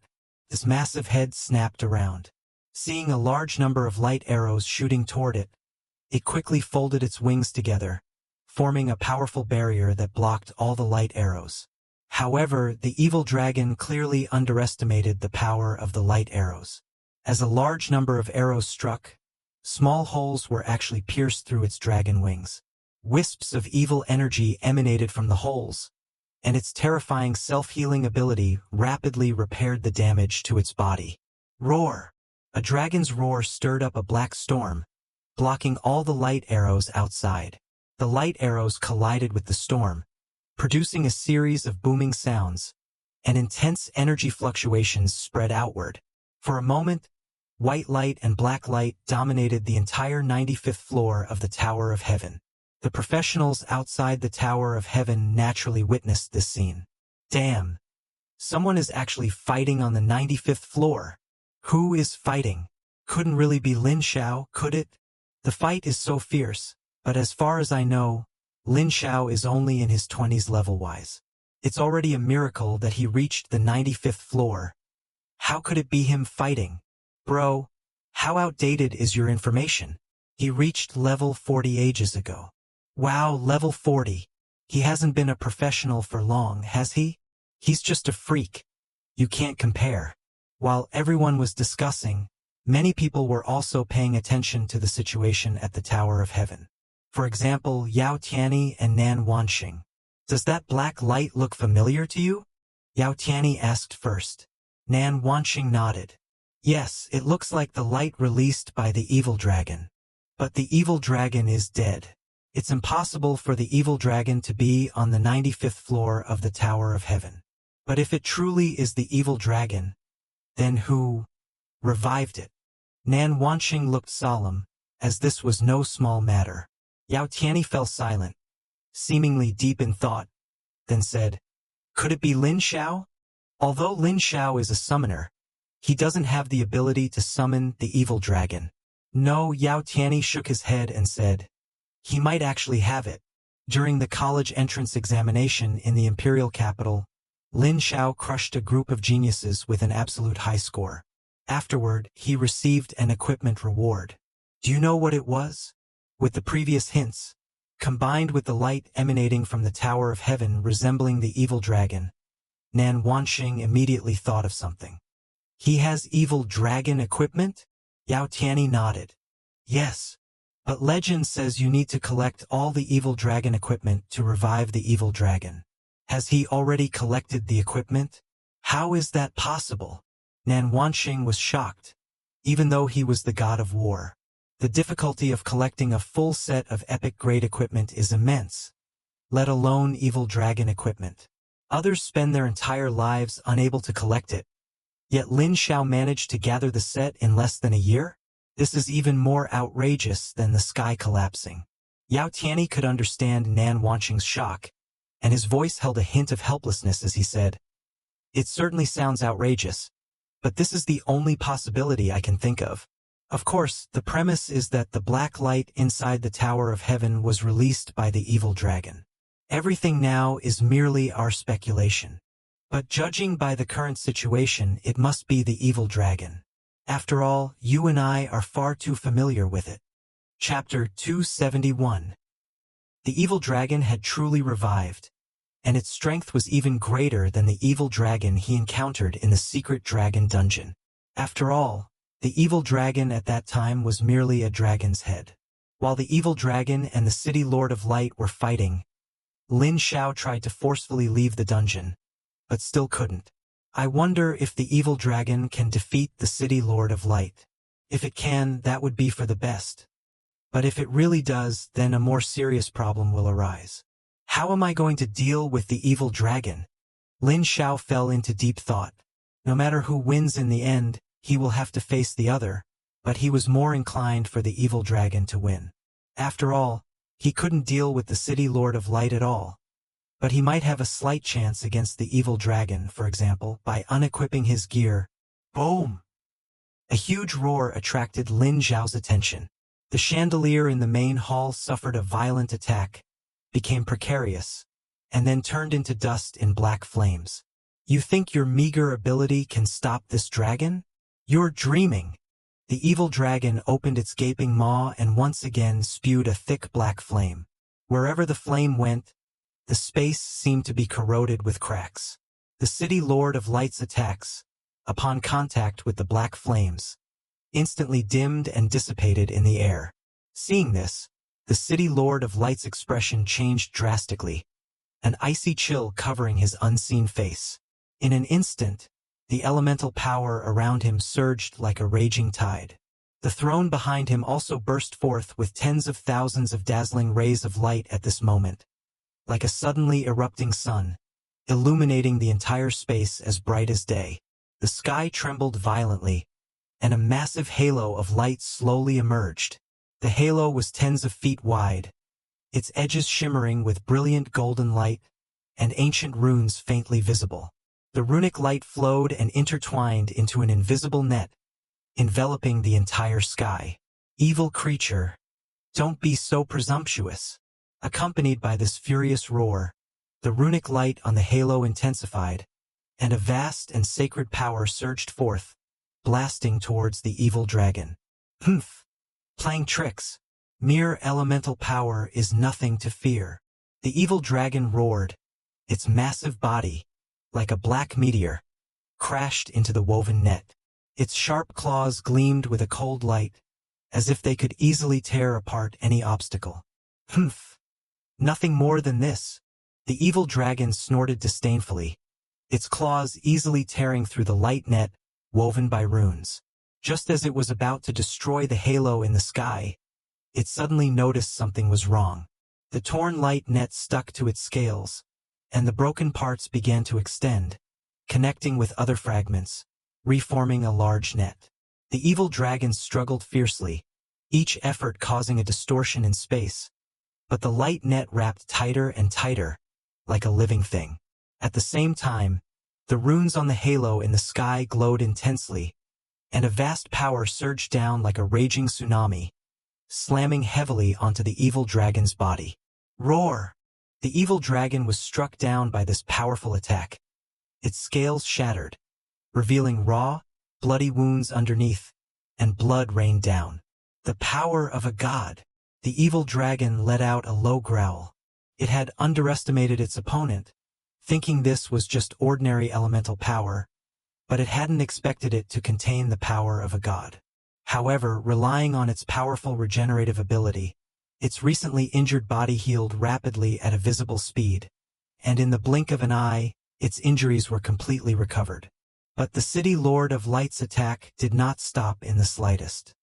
Its massive head snapped around. Seeing a large number of light arrows shooting toward it, it quickly folded its wings together, forming a powerful barrier that blocked all the light arrows. However, the evil dragon clearly underestimated the power of the light arrows. As a large number of arrows struck, small holes were actually pierced through its dragon wings. Wisps of evil energy emanated from the holes, and its terrifying self-healing ability rapidly repaired the damage to its body. Roar! A dragon's roar stirred up a black storm, blocking all the light arrows outside. The light arrows collided with the storm, producing a series of booming sounds, and intense energy fluctuations spread outward. For a moment, white light and black light dominated the entire 95th floor of the Tower of Heaven. The professionals outside the Tower of Heaven naturally witnessed this scene. Damn! Someone is actually fighting on the 95th floor. Who is fighting? Couldn't really be Lin Xiao, could it? The fight is so fierce, but as far as I know, Lin Xiao is only in his 20s level-wise. It's already a miracle that he reached the 95th floor. How could it be him fighting? Bro, how outdated is your information? He reached level 40 ages ago. Wow, level 40. He hasn't been a professional for long, has he? He's just a freak. You can't compare. While everyone was discussing, many people were also paying attention to the situation at the Tower of Heaven. For example, Yao Tianyi and Nan Wanxing. Does that black light look familiar to you? Yao Tianyi asked first. Nan Wanxing nodded. Yes, it looks like the light released by the evil dragon. But the evil dragon is dead. It's impossible for the evil dragon to be on the 95th floor of the Tower of Heaven. But if it truly is the evil dragon, then who revived it? Nan Wanxing looked solemn, as this was no small matter. Yao Tianyi fell silent, seemingly deep in thought, then said, Could it be Lin Xiao? Although Lin Xiao is a summoner, he doesn't have the ability to summon the evil dragon. No, Yao Tianyi shook his head and said, He might actually have it. During the college entrance examination in the imperial capital, Lin Xiao crushed a group of geniuses with an absolute high score. Afterward, he received an equipment reward. Do you know what it was? With the previous hints, combined with the light emanating from the Tower of Heaven resembling the evil dragon, Nan Wanxing immediately thought of something. He has evil dragon equipment? Yao Tianyi nodded. Yes, but legend says you need to collect all the evil dragon equipment to revive the evil dragon. Has he already collected the equipment? How is that possible? Nan Wanxing was shocked, even though he was the god of war. The difficulty of collecting a full set of epic-grade equipment is immense, let alone evil dragon equipment. Others spend their entire lives unable to collect it. Yet Lin Xiao managed to gather the set in less than a year? This is even more outrageous than the sky collapsing. Yao Tianyi could understand Nan Wanxing's shock, and his voice held a hint of helplessness as he said, It certainly sounds outrageous, but this is the only possibility I can think of. Of course, the premise is that the black light inside the Tower of Heaven was released by the evil dragon. Everything now is merely our speculation. But judging by the current situation, it must be the evil dragon. After all, you and I are far too familiar with it. Chapter 271. The evil dragon had truly revived, and its strength was even greater than the evil dragon he encountered in the secret dragon dungeon. After all, the evil dragon at that time was merely a dragon's head. While the evil dragon and the city lord of light were fighting, Lin Xiao tried to forcefully leave the dungeon, but still couldn't. I wonder if the evil dragon can defeat the city lord of light. If it can, that would be for the best. But if it really does, then a more serious problem will arise. How am I going to deal with the evil dragon? Lin Xiao fell into deep thought. No matter who wins in the end, he will have to face the other, but he was more inclined for the evil dragon to win. After all, He couldn't deal with the City Lord of Light at all. But he might have a slight chance against the evil dragon, for example, by unequipping his gear. Boom! A huge roar attracted Lin Xiao's attention. The chandelier in the main hall suffered a violent attack, became precarious, and then turned into dust in black flames. You think your meager ability can stop this dragon? You're dreaming. The evil dragon opened its gaping maw and once again spewed a thick black flame. Wherever the flame went, the space seemed to be corroded with cracks. The City Lord of Light's attacks, upon contact with the black flames, instantly dimmed and dissipated in the air. Seeing this, the City Lord of Light's expression changed drastically, an icy chill covering his unseen face. In an instant, the elemental power around him surged like a raging tide. The throne behind him also burst forth with tens of thousands of dazzling rays of light at this moment, like a suddenly erupting sun, illuminating the entire space as bright as day. The sky trembled violently, and a massive halo of light slowly emerged. The halo was tens of feet wide, its edges shimmering with brilliant golden light, and ancient runes faintly visible. The runic light flowed and intertwined into an invisible net, enveloping the entire sky. Evil creature, don't be so presumptuous. Accompanied by this furious roar, the runic light on the halo intensified, and a vast and sacred power surged forth, blasting towards the evil dragon. Humph! Playing tricks. Mere elemental power is nothing to fear. The evil dragon roared, its massive body, like a black meteor, crashed into the woven net. Its sharp claws gleamed with a cold light, as if they could easily tear apart any obstacle. Humph! Nothing more than this. The evil dragon snorted disdainfully, its claws easily tearing through the light net woven by runes. Just as it was about to destroy the halo in the sky, it suddenly noticed something was wrong. The torn light net stuck to its scales, and the broken parts began to extend, connecting with other fragments, reforming a large net. The evil dragon struggled fiercely, each effort causing a distortion in space, but the light net wrapped tighter and tighter, like a living thing. At the same time, the runes on the halo in the sky glowed intensely, and a vast power surged down like a raging tsunami, slamming heavily onto the evil dragon's body. Roar! The evil dragon was struck down by this powerful attack. Its scales shattered, revealing raw, bloody wounds underneath, and blood rained down. The power of a god. The evil dragon let out a low growl. It had underestimated its opponent, thinking this was just ordinary elemental power, but it hadn't expected it to contain the power of a god. However, relying on its powerful regenerative ability, its recently injured body healed rapidly at a visible speed, and in the blink of an eye, its injuries were completely recovered. But the City Lord of Light's attack did not stop in the slightest.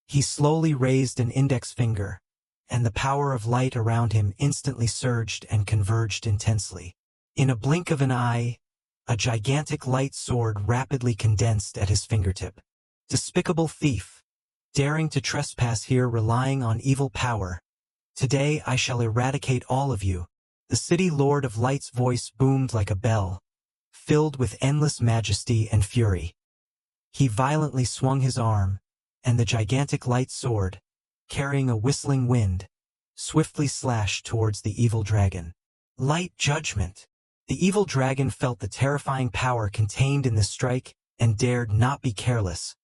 He slowly raised an index finger, and the power of light around him instantly surged and converged intensely. In a blink of an eye, a gigantic light sword rapidly condensed at his fingertip. Despicable thief, daring to trespass here relying on evil power. Today I shall eradicate all of you. The City Lord of Light's voice boomed like a bell, filled with endless majesty and fury. He violently swung his arm, and the gigantic light sword, carrying a whistling wind, swiftly slashed towards the evil dragon. Light judgment. The evil dragon felt the terrifying power contained in this strike and dared not be careless,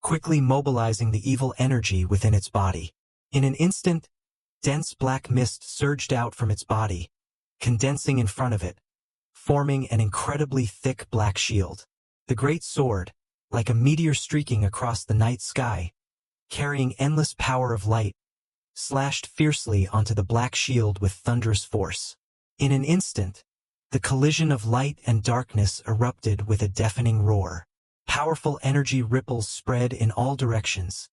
quickly mobilizing the evil energy within its body. In an instant, dense black mist surged out from its body, condensing in front of it, forming an incredibly thick black shield. The great sword, like a meteor streaking across the night sky, carrying endless power of light, slashed fiercely onto the black shield with thunderous force. In an instant, the collision of light and darkness erupted with a deafening roar. Powerful energy ripples spread in all directions,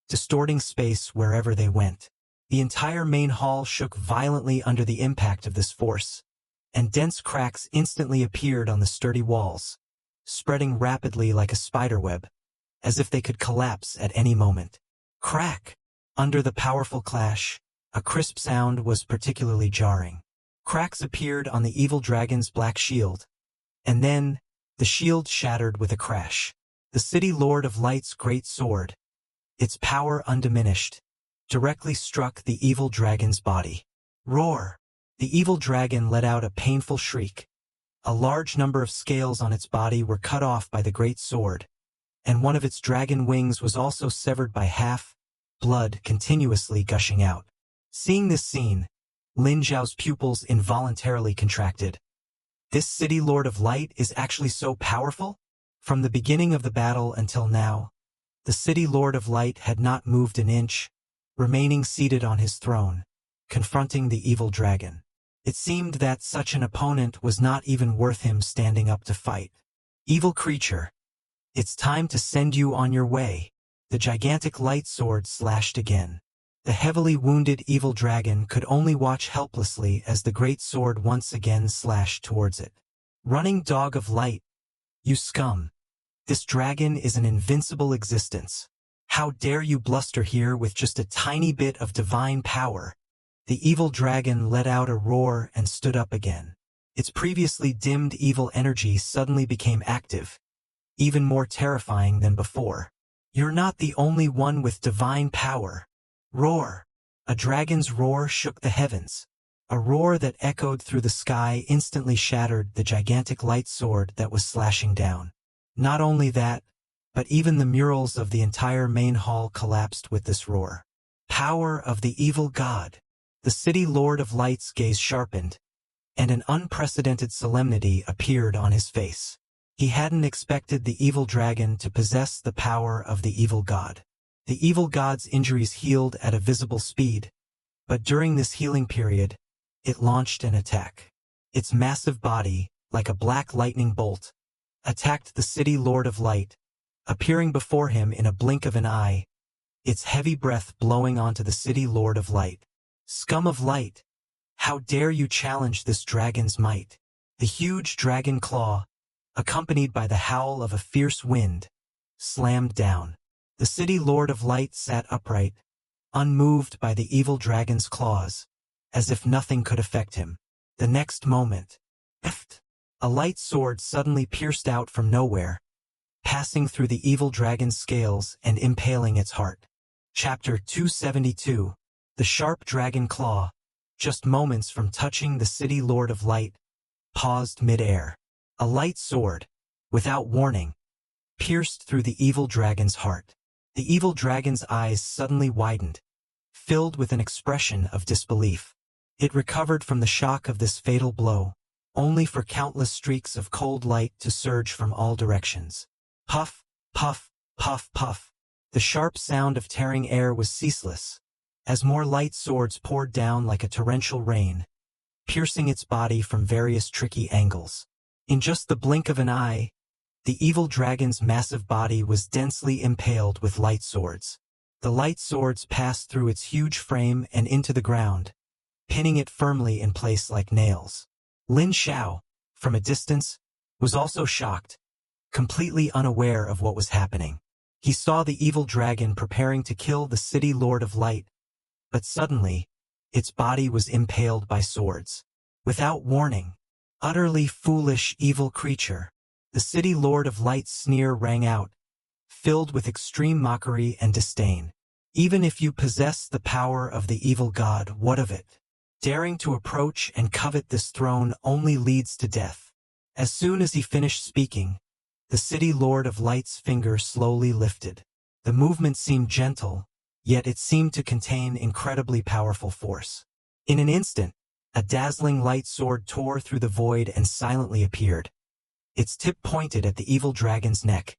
distorting space wherever they went. The entire main hall shook violently under the impact of this force, and dense cracks instantly appeared on the sturdy walls, spreading rapidly like a spiderweb, as if they could collapse at any moment. Crack! Under the powerful clash, a crisp sound was particularly jarring. Cracks appeared on the evil dragon's black shield, and then, the shield shattered with a crash. The City Lord of Light's great sword, its power undiminished, directly struck the evil dragon's body. Roar! The evil dragon let out a painful shriek. A large number of scales on its body were cut off by the great sword, and one of its dragon wings was also severed by half, blood continuously gushing out. Seeing this scene, Lin Xiao's pupils involuntarily contracted. This City Lord of Light is actually so powerful? From the beginning of the battle until now, the City Lord of Light had not moved an inch, remaining seated on his throne, confronting the evil dragon. It seemed that such an opponent was not even worth him standing up to fight. Evil creature, it's time to send you on your way. The gigantic light sword slashed again. The heavily wounded evil dragon could only watch helplessly as the great sword once again slashed towards it. Running dog of light, you scum! This dragon is an invincible existence. How dare you bluster here with just a tiny bit of divine power? The evil dragon let out a roar and stood up again. Its previously dimmed evil energy suddenly became active, even more terrifying than before. You're not the only one with divine power. Roar! A dragon's roar shook the heavens. A roar that echoed through the sky instantly shattered the gigantic light sword that was slashing down. Not only that, but even the murals of the entire main hall collapsed with this roar. Power of the evil god! The City Lord of Light's gaze sharpened, and an unprecedented solemnity appeared on his face. He hadn't expected the evil dragon to possess the power of the evil god. The evil god's injuries healed at a visible speed, but during this healing period, it launched an attack. Its massive body, like a black lightning bolt, attacked the City Lord of Light, appearing before him in a blink of an eye, its heavy breath blowing onto the City Lord of Light. Scum of light! How dare you challenge this dragon's might? The huge dragon claw, accompanied by the howl of a fierce wind, slammed down. The City Lord of Light sat upright, unmoved by the evil dragon's claws, as if nothing could affect him. The next moment, a light sword suddenly pierced out from nowhere, passing through the evil dragon's scales and impaling its heart. Chapter 272. The sharp dragon claw, just moments from touching the City Lord of Light, paused mid-air. A light sword, without warning, pierced through the evil dragon's heart. The evil dragon's eyes suddenly widened, filled with an expression of disbelief. It recovered from the shock of this fatal blow, only for countless streaks of cold light to surge from all directions. Puff, puff, puff, puff. The sharp sound of tearing air was ceaseless, as more light swords poured down like a torrential rain, piercing its body from various tricky angles. In just the blink of an eye, the evil dragon's massive body was densely impaled with light swords. The light swords passed through its huge frame and into the ground, pinning it firmly in place like nails. Lin Xiao, from a distance, was also shocked, completely unaware of what was happening. He saw the evil dragon preparing to kill the City Lord of Light, but suddenly, its body was impaled by swords. Without warning, utterly foolish evil creature, the City Lord of Light's sneer rang out, filled with extreme mockery and disdain. Even if you possess the power of the evil god, what of it? Daring to approach and covet this throne only leads to death. As soon as he finished speaking, the City Lord of Light's finger slowly lifted. The movement seemed gentle, yet it seemed to contain incredibly powerful force. In an instant, a dazzling light sword tore through the void and silently appeared. Its tip pointed at the evil dragon's neck,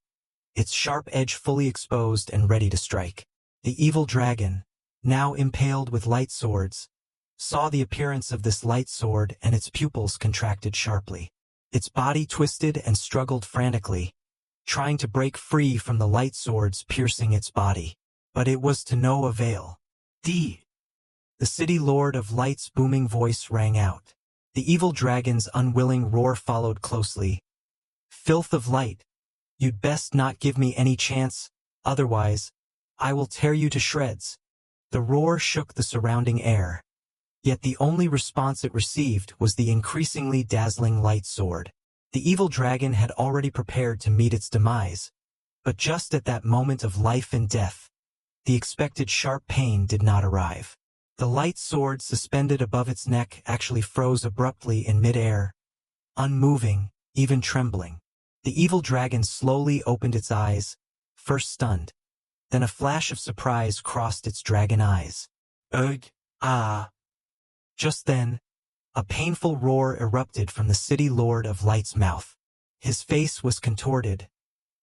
its sharp edge fully exposed and ready to strike. The evil dragon, now impaled with light swords, saw the appearance of this light sword and its pupils contracted sharply. Its body twisted and struggled frantically, trying to break free from the light swords piercing its body. But it was to no avail. The City Lord of Light's booming voice rang out. The evil dragon's unwilling roar followed closely. Filth of light, you'd best not give me any chance, otherwise, I will tear you to shreds. The roar shook the surrounding air. Yet the only response it received was the increasingly dazzling light sword. The evil dragon had already prepared to meet its demise. But just at that moment of life and death, the expected sharp pain did not arrive. The light sword suspended above its neck actually froze abruptly in mid-air, unmoving, even trembling. The evil dragon slowly opened its eyes, first stunned. Then a flash of surprise crossed its dragon eyes. Ugh! Ah! Just then, a painful roar erupted from the City Lord of Light's mouth. His face was contorted,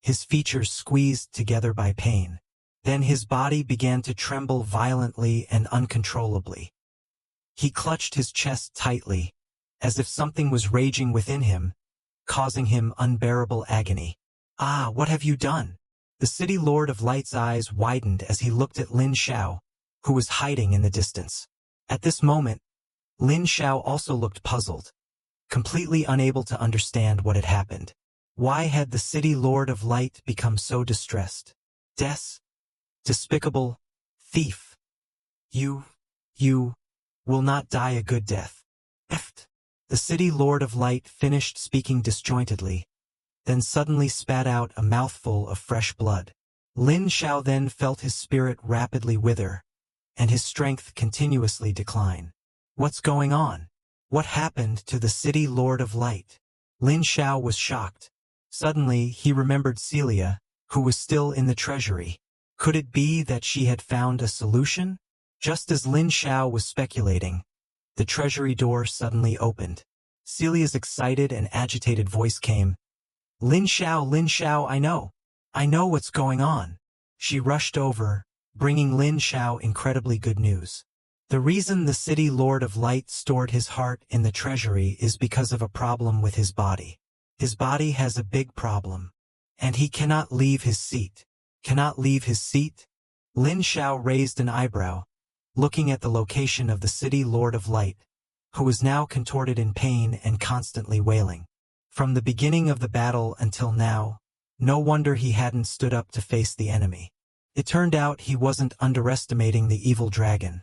his features squeezed together by pain. Then his body began to tremble violently and uncontrollably. He clutched his chest tightly, as if something was raging within him, causing him unbearable agony. Ah, what have you done? The City Lord of Light's eyes widened as he looked at Lin Xiao, who was hiding in the distance. At this moment, Lin Xiao also looked puzzled, completely unable to understand what had happened. Why had the City Lord of Light become so distressed? Despicable thief. You will not die a good death. The City Lord of Light finished speaking disjointedly, then suddenly spat out a mouthful of fresh blood. Lin Xiao then felt his spirit rapidly wither, and his strength continuously decline. What's going on? What happened to the City Lord of Light? Lin Xiao was shocked. Suddenly he remembered Celia, who was still in the treasury. Could it be that she had found a solution? Just as Lin Xiao was speculating, the treasury door suddenly opened. Celia's excited and agitated voice came. Lin Xiao, I know what's going on. She rushed over, bringing Lin Xiao incredibly good news. The reason the City Lord of Light stored his heart in the treasury is because of a problem with his body. His body has a big problem, and he cannot leave his seat. Cannot leave his seat? Lin Xiao raised an eyebrow, looking at the location of the City Lord of Light, who was now contorted in pain and constantly wailing. From the beginning of the battle until now, no wonder he hadn't stood up to face the enemy. It turned out he wasn't underestimating the evil dragon.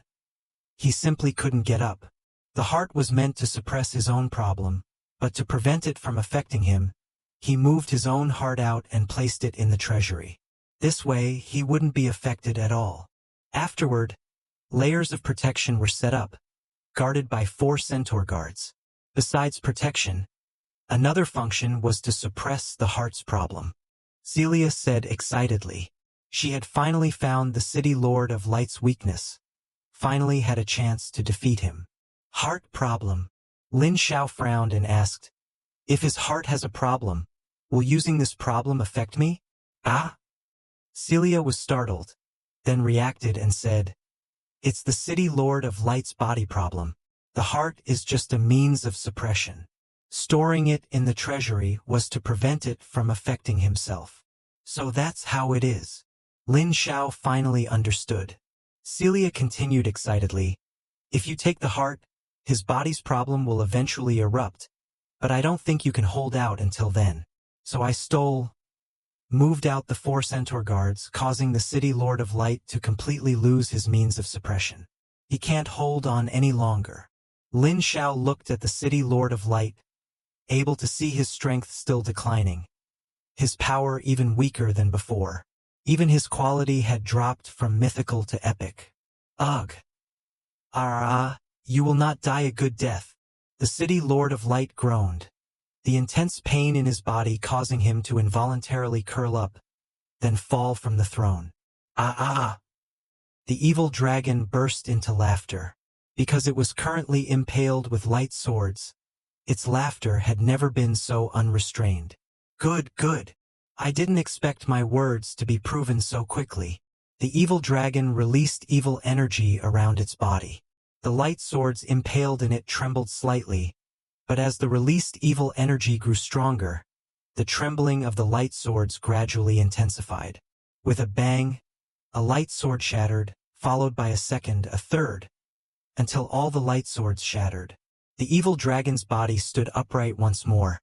He simply couldn't get up. The heart was meant to suppress his own problem, but to prevent it from affecting him, he moved his own heart out and placed it in the treasury. This way, he wouldn't be affected at all. Afterward, layers of protection were set up, guarded by 4 centaur guards. Besides protection, another function was to suppress the heart's problem. Celia said excitedly. She had finally found the City Lord of Light's weakness. Finally had a chance to defeat him. Heart problem. Lin Xiao frowned and asked, if his heart has a problem, will using this problem affect me? Ah? Celia was startled, then reacted and said, it's the City Lord of Light's body problem. The heart is just a means of suppression. Storing it in the treasury was to prevent it from affecting himself. So that's how it is. Lin Xiao finally understood. Celia continued excitedly, if you take the heart, his body's problem will eventually erupt, but I don't think you can hold out until then. So I moved out the 4 centaur guards, causing the City Lord of Light to completely lose his means of suppression. He can't hold on any longer. Lin Xiao looked at the City Lord of Light, able to see his strength still declining, his power even weaker than before. Even his quality had dropped from mythical to epic. Ugh! You will not die a good death. The City Lord of Light groaned, the intense pain in his body causing him to involuntarily curl up, then fall from the throne. The evil dragon burst into laughter. Because it was currently impaled with light swords, its laughter had never been so unrestrained. Good. I didn't expect my words to be proven so quickly. The evil dragon released evil energy around its body. The light swords impaled in it trembled slightly, but as the released evil energy grew stronger, the trembling of the light swords gradually intensified. With a bang, a light sword shattered, followed by a second, a third, until all the light swords shattered. The evil dragon's body stood upright once more,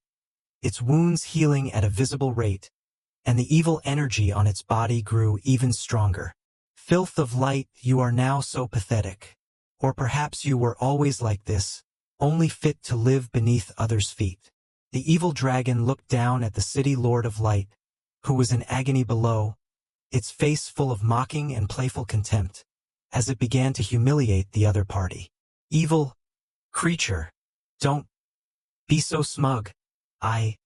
its wounds healing at a visible rate, and the evil energy on its body grew even stronger. Filth of light, you are now so pathetic. Or perhaps you were always like this, only fit to live beneath others' feet. The evil dragon looked down at the city lord of light, who was in agony below, its face full of mocking and playful contempt, as it began to humiliate the other party. Evil creature, don't be so smug. Ugh.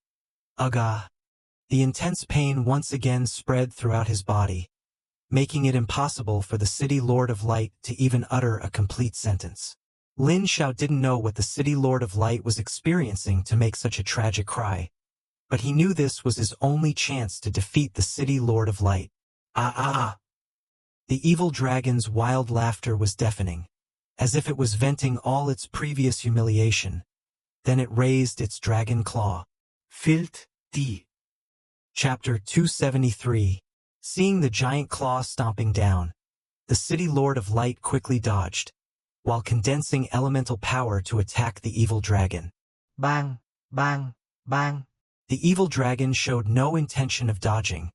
The intense pain once again spread throughout his body, making it impossible for the city lord of light to even utter a complete sentence. Lin Xiao didn't know what the city lord of light was experiencing to make such a tragic cry, but he knew this was his only chance to defeat the city lord of light. The evil dragon's wild laughter was deafening, as if it was venting all its previous humiliation. Then it raised its dragon claw. Filth D. Chapter 273. Seeing the giant claw stomping down, the city lord of light quickly dodged, while condensing elemental power to attack the evil dragon. Bang! Bang! Bang! The evil dragon showed no intention of dodging,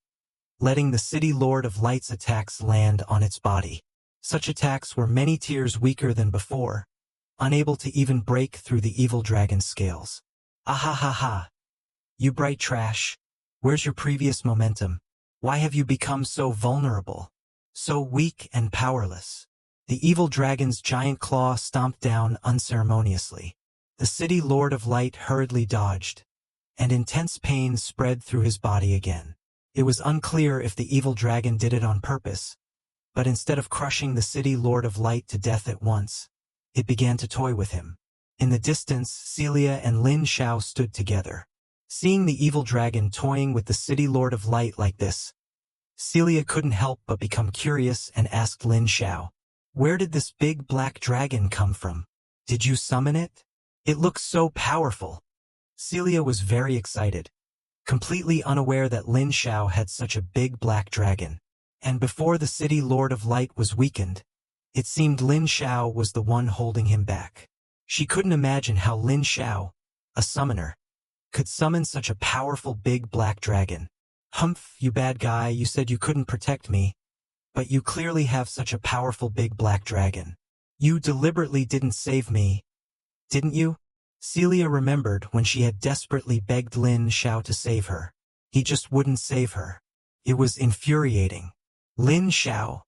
letting the city lord of light's attacks land on its body. Such attacks were many tiers weaker than before, unable to even break through the evil dragon's scales. Ahahaha! You bright trash! Where's your previous momentum? Why have you become so vulnerable? So weak and powerless? The evil dragon's giant claw stomped down unceremoniously. The city lord of light hurriedly dodged, and intense pain spread through his body again. It was unclear if the evil dragon did it on purpose, but instead of crushing the city lord of light to death at once, it began to toy with him. In the distance, Celia and Lin Xiao stood together. Seeing the evil dragon toying with the city lord of light like this, Celia couldn't help but become curious and asked Lin Xiao, "Where did this big black dragon come from? Did you summon it? It looks so powerful." Celia was very excited, completely unaware that Lin Xiao had such a big black dragon. And before the city lord of light was weakened, it seemed Lin Xiao was the one holding him back. She couldn't imagine how Lin Xiao, a summoner, could summon such a powerful big black dragon. "Humph, you bad guy, you said you couldn't protect me, but you clearly have such a powerful big black dragon. You deliberately didn't save me, didn't you?" Celia remembered when she had desperately begged Lin Xiao to save her. He just wouldn't save her. It was infuriating. Lin Xiao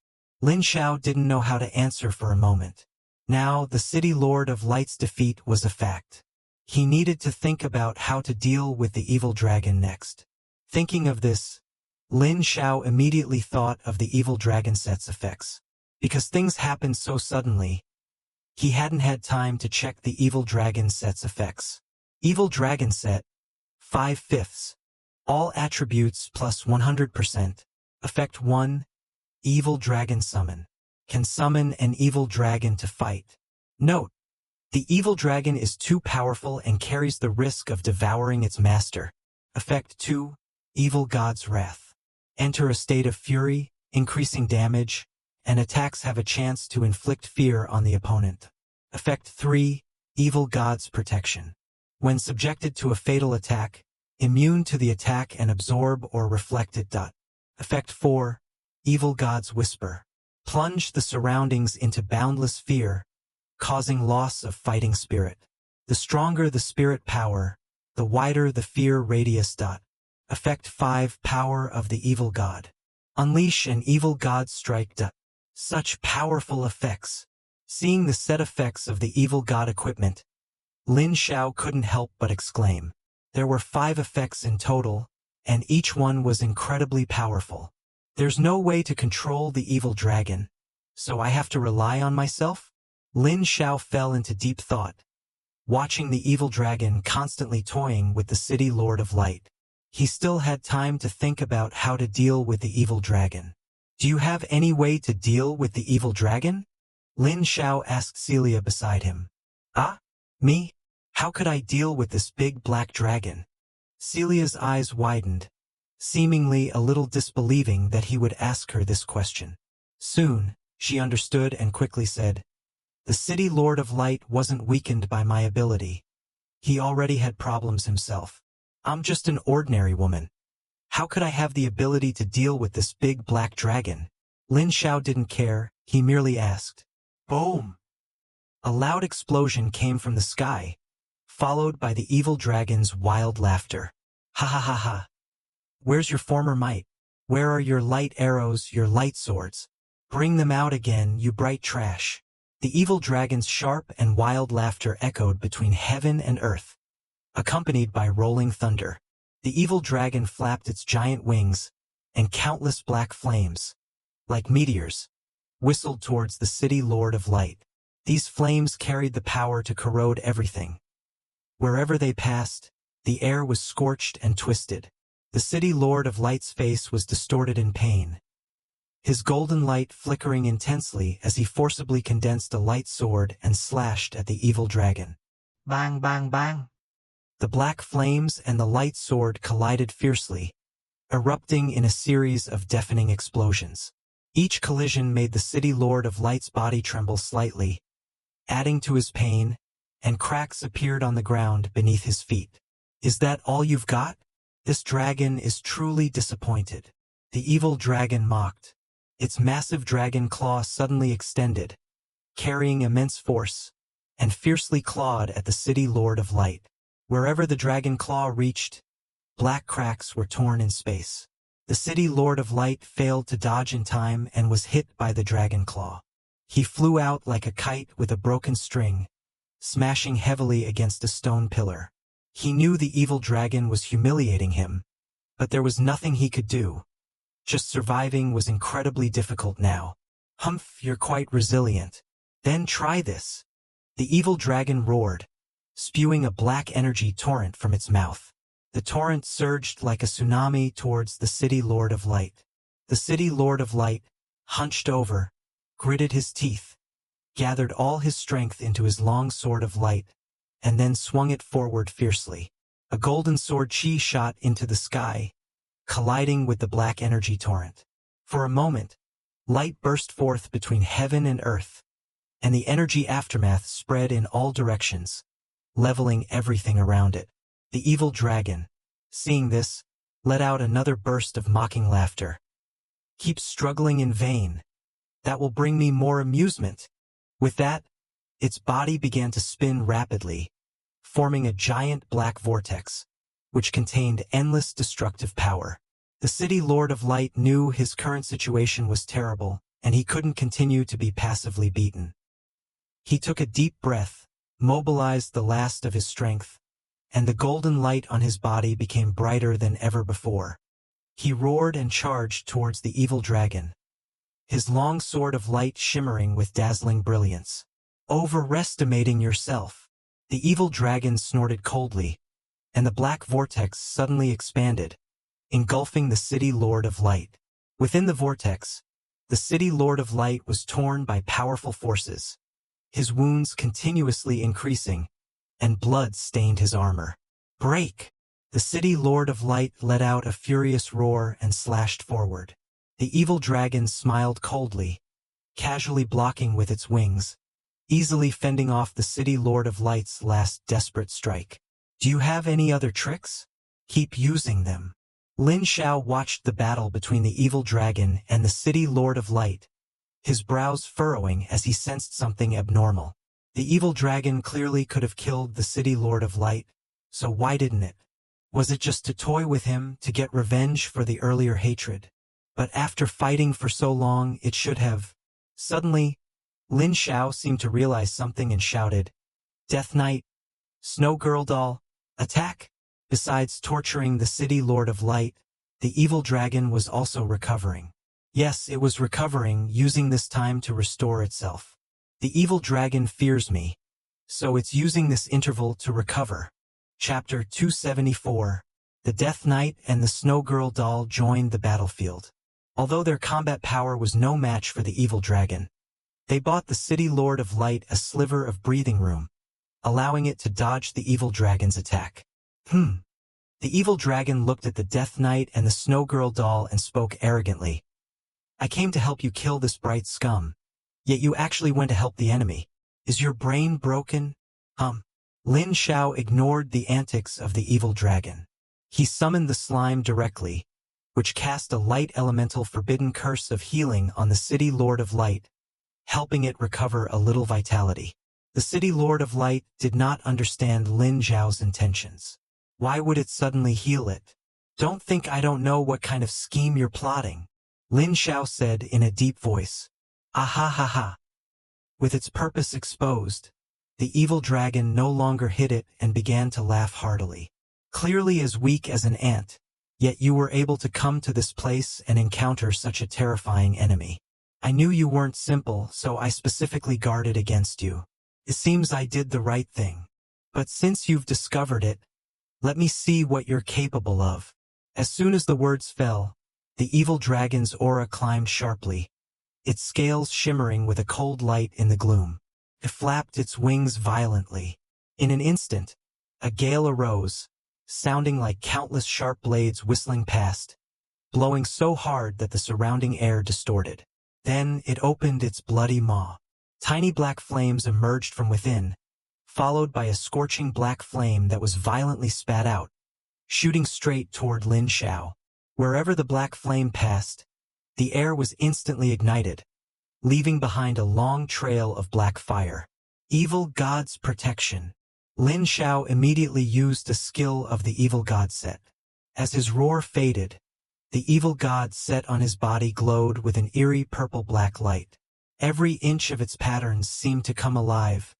didn't know how to answer for a moment. Now, the city lord of light's defeat was a fact. He needed to think about how to deal with the evil dragon next. Thinking of this, Lin Xiao immediately thought of the evil dragon set's effects. Because things happened so suddenly, he hadn't had time to check the evil dragon set's effects. Evil dragon set, 5/5. All attributes plus 100%. Effect 1. Evil dragon summon. Can summon an evil dragon to fight. Note: the evil dragon is too powerful and carries the risk of devouring its master. Effect 2. Evil god's wrath. Enter a state of fury, increasing damage, and attacks have a chance to inflict fear on the opponent. Effect 3. Evil god's protection. When subjected to a fatal attack, immune to the attack and absorb or reflect it. Effect 4. Evil god's whisper. Plunge the surroundings into boundless fear, causing loss of fighting spirit. The stronger the spirit power, the wider the fear radius. Effect 5. Power of the evil god. Unleash an evil god's strike. Such powerful effects. Seeing the set effects of the evil god equipment, Lin Xiao couldn't help but exclaim. There were 5 effects in total, and each one was incredibly powerful. There's no way to control the evil dragon, so I have to rely on myself? Lin Xiao fell into deep thought, watching the evil dragon constantly toying with the city lord of light. He still had time to think about how to deal with the evil dragon. "Do you have any way to deal with the evil dragon?" Lin Xiao asked Celia beside him. Me? How could I deal with this big black dragon? Celia's eyes widened, seemingly a little disbelieving that he would ask her this question. Soon, she understood and quickly said, "The city lord of light wasn't weakened by my ability. He already had problems himself. I'm just an ordinary woman. How could I have the ability to deal with this big black dragon?" Lin Xiao didn't care, he merely asked. Boom! A loud explosion came from the sky, followed by the evil dragon's wild laughter. Ha ha ha ha! Where's your former might? Where are your light arrows, your light swords? Bring them out again, you bright trash. The evil dragon's sharp and wild laughter echoed between heaven and earth, accompanied by rolling thunder. The evil dragon flapped its giant wings, and countless black flames, like meteors, whistled towards the city Lord of Light. These flames carried the power to corrode everything. Wherever they passed, the air was scorched and twisted. The city Lord of Light's face was distorted in pain, his golden light flickering intensely as he forcibly condensed a light sword and slashed at the evil dragon. Bang, bang, bang! The black flames and the light sword collided fiercely, erupting in a series of deafening explosions. Each collision made the city Lord of Light's body tremble slightly, adding to his pain, and cracks appeared on the ground beneath his feet. Is that all you've got? This dragon is truly disappointed. The evil dragon mocked. Its massive dragon claw suddenly extended, carrying immense force, and fiercely clawed at the city Lord of Light. Wherever the dragon claw reached, black cracks were torn in space. The city Lord of Light failed to dodge in time and was hit by the dragon claw. He flew out like a kite with a broken string, smashing heavily against a stone pillar. He knew the evil dragon was humiliating him, but there was nothing he could do. Just surviving was incredibly difficult now. Humph, you're quite resilient. Then try this. The evil dragon roared, spewing a black energy torrent from its mouth. The torrent surged like a tsunami towards the city Lord of Light. The city Lord of Light, hunched over, gritted his teeth, gathered all his strength into his long sword of light, and then swung it forward fiercely. A golden sword chi shot into the sky, colliding with the black energy torrent. For a moment, light burst forth between heaven and earth, and the energy aftermath spread in all directions, leveling everything around it. The evil dragon, seeing this, let out another burst of mocking laughter. Keep struggling in vain. That will bring me more amusement. With that, its body began to spin rapidly, forming a giant black vortex, which contained endless destructive power. The city Lord of Light knew his current situation was terrible, and he couldn't continue to be passively beaten. He took a deep breath, mobilized the last of his strength, and the golden light on his body became brighter than ever before. He roared and charged towards the evil dragon, his long sword of light shimmering with dazzling brilliance. Overestimating yourself. The evil dragon snorted coldly, and the black vortex suddenly expanded, engulfing the city Lord of Light. Within the vortex, the city Lord of Light was torn by powerful forces, his wounds continuously increasing, and blood stained his armor. Break! The city Lord of Light let out a furious roar and slashed forward. The evil dragon smiled coldly, casually blocking with its wings, easily fending off the city Lord of Light's last desperate strike. Do you have any other tricks? Keep using them. Lin Xiao watched the battle between the evil dragon and the city Lord of Light, his brows furrowing as he sensed something abnormal. The evil dragon clearly could have killed the city Lord of Light, so why didn't it? Was it just to toy with him, to get revenge for the earlier hatred? But after fighting for so long, it should have. Suddenly, Lin Xiao seemed to realize something and shouted, Death Knight, Snow Girl Doll, attack! Besides torturing the city Lord of Light, the evil dragon was also recovering. Yes, it was recovering, using this time to restore itself. The evil dragon fears me, so it's using this interval to recover. Chapter 274. The Death Knight and the Snow Girl Doll joined the battlefield. Although their combat power was no match for the evil dragon, they bought the city Lord of Light a sliver of breathing room, allowing it to dodge the evil dragon's attack. The evil dragon looked at the Death Knight and the Snow Girl Doll and spoke arrogantly. I came to help you kill this bright scum, yet you actually went to help the enemy. Is your brain broken? Lin Xiao ignored the antics of the evil dragon. He summoned the slime directly, which cast a light elemental forbidden curse of healing on the City Lord of Light, helping it recover a little vitality. The City Lord of Light did not understand Lin Xiao's intentions. Why would it suddenly heal it? Don't think I don't know what kind of scheme you're plotting, Lin Xiao said in a deep voice. Ah ha ha ha. With its purpose exposed, the evil dragon no longer hid it and began to laugh heartily. Clearly as weak as an ant, yet you were able to come to this place and encounter such a terrifying enemy. I knew you weren't simple, so I specifically guarded against you. It seems I did the right thing. But since you've discovered it, let me see what you're capable of. As soon as the words fell, the evil dragon's aura climbed sharply, its scales shimmering with a cold light in the gloom. It flapped its wings violently. In an instant, a gale arose, sounding like countless sharp blades whistling past, blowing so hard that the surrounding air distorted. Then it opened its bloody maw. Tiny black flames emerged from within, followed by a scorching black flame that was violently spat out, shooting straight toward Lin Xiao. Wherever the black flame passed, the air was instantly ignited, leaving behind a long trail of black fire. Evil God's protection. Lin Xiao immediately used the skill of the evil god set. As his roar faded, the evil god set on his body glowed with an eerie purple-black light. Every inch of its patterns seemed to come alive,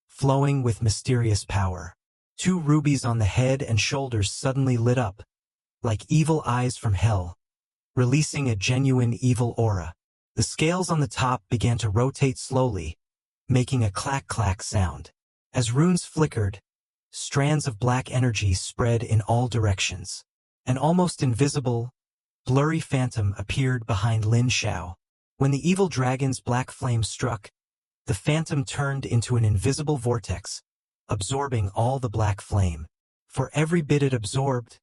flowing with mysterious power. 2 rubies on the head and shoulders suddenly lit up, like evil eyes from hell, releasing a genuine evil aura. The scales on the top began to rotate slowly, making a clack-clack sound. As runes flickered, strands of black energy spread in all directions. An almost invisible, blurry phantom appeared behind Lin Xiao. When the evil dragon's black flame struck, the phantom turned into an invisible vortex, absorbing all the black flame. For every bit it absorbed,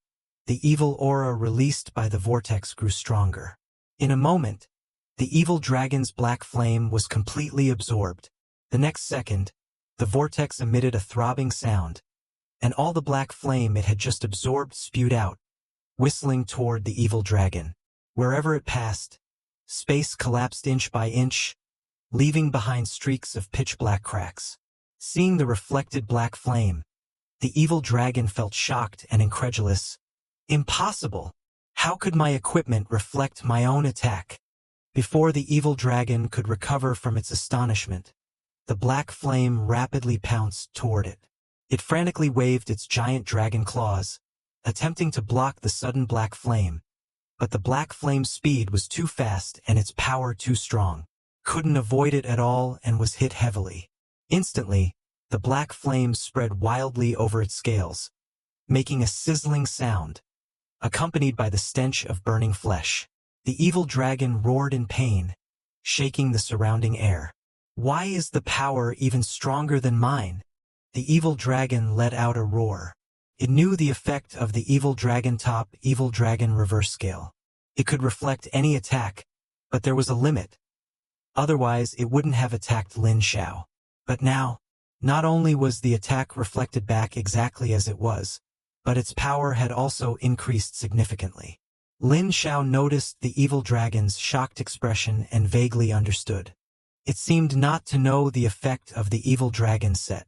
the evil aura released by the vortex grew stronger. In a moment, the evil dragon's black flame was completely absorbed. The next second, the vortex emitted a throbbing sound, and all the black flame it had just absorbed spewed out, whistling toward the evil dragon. Wherever it passed, space collapsed inch by inch, leaving behind streaks of pitch-black cracks. Seeing the reflected black flame, the evil dragon felt shocked and incredulous. Impossible! How could my equipment reflect my own attack? Before the evil dragon could recover from its astonishment, the black flame rapidly pounced toward it. It frantically waved its giant dragon claws, attempting to block the sudden black flame. But the black flame's speed was too fast and its power too strong. Couldn't avoid it at all and was hit heavily. Instantly, the black flame spread wildly over its scales, making a sizzling sound, accompanied by the stench of burning flesh. The evil dragon roared in pain, shaking the surrounding air. Why is the power even stronger than mine? The evil dragon let out a roar. It knew the effect of the evil dragon top evil dragon reverse scale. It could reflect any attack, but there was a limit. Otherwise, it wouldn't have attacked Lin Xiao. But now, not only was the attack reflected back exactly as it was, but its power had also increased significantly. Lin Xiao noticed the evil dragon's shocked expression and vaguely understood. It seemed not to know the effect of the evil dragon set.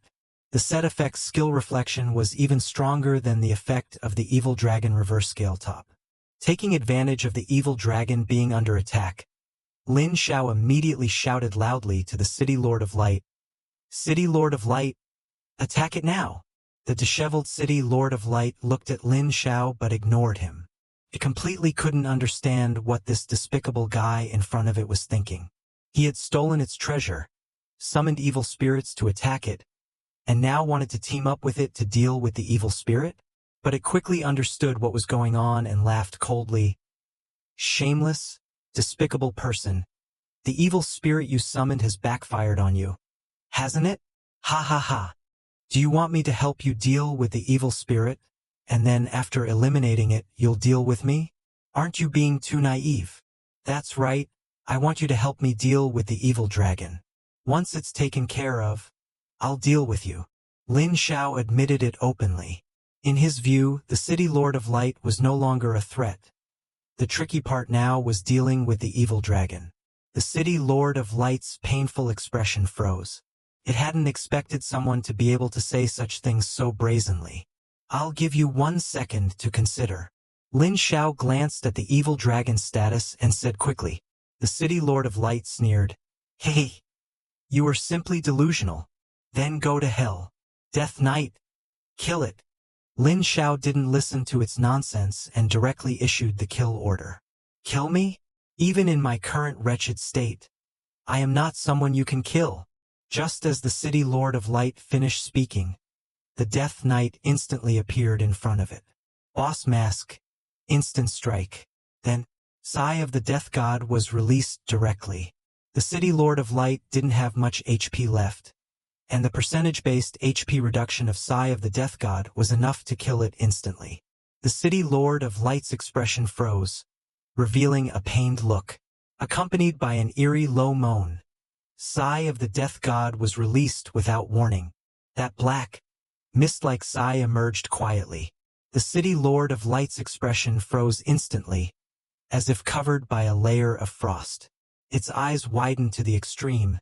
The set effect's skill reflection was even stronger than the effect of the evil dragon reverse scale top. Taking advantage of the evil dragon being under attack, Lin Xiao immediately shouted loudly to the City Lord of Light, "City Lord of Light, attack it now!" The disheveled City Lord of Light looked at Lin Xiao but ignored him. It completely couldn't understand what this despicable guy in front of it was thinking. He had stolen its treasure, summoned evil spirits to attack it, and now wanted to team up with it to deal with the evil spirit? But it quickly understood what was going on and laughed coldly. "Shameless, despicable person. The evil spirit you summoned has backfired on you, hasn't it? Ha ha ha. Do you want me to help you deal with the evil spirit, and then after eliminating it, you'll deal with me? Aren't you being too naive? That's right, I want you to help me deal with the evil dragon. Once it's taken care of, I'll deal with you." Lin Xiao admitted it openly. In his view, the City Lord of Light was no longer a threat. The tricky part now was dealing with the evil dragon. The city Lord of Light's painful expression froze. It hadn't expected someone to be able to say such things so brazenly. "I'll give you 1 second to consider." Lin Xiao glanced at the evil dragon's status and said quickly. The city Lord of Light sneered. "Hey! You are simply delusional. Then go to hell. Death Knight. Kill it." Lin Xiao didn't listen to its nonsense and directly issued the kill order. "Kill me? Even in my current wretched state? I am not someone you can kill." Just as the city Lord of Light finished speaking, the Death Knight instantly appeared in front of it. Boss mask. Instant strike. Then, Sigh of the Death God was released directly. The city Lord of Light didn't have much HP left, and the percentage-based HP reduction of Sigh of the Death God was enough to kill it instantly. The city Lord of Light's expression froze, revealing a pained look, accompanied by an eerie low moan. Sigh of the Death God was released without warning. That black, mist-like sigh emerged quietly. The city Lord of Light's expression froze instantly, as if covered by a layer of frost. Its eyes widened to the extreme,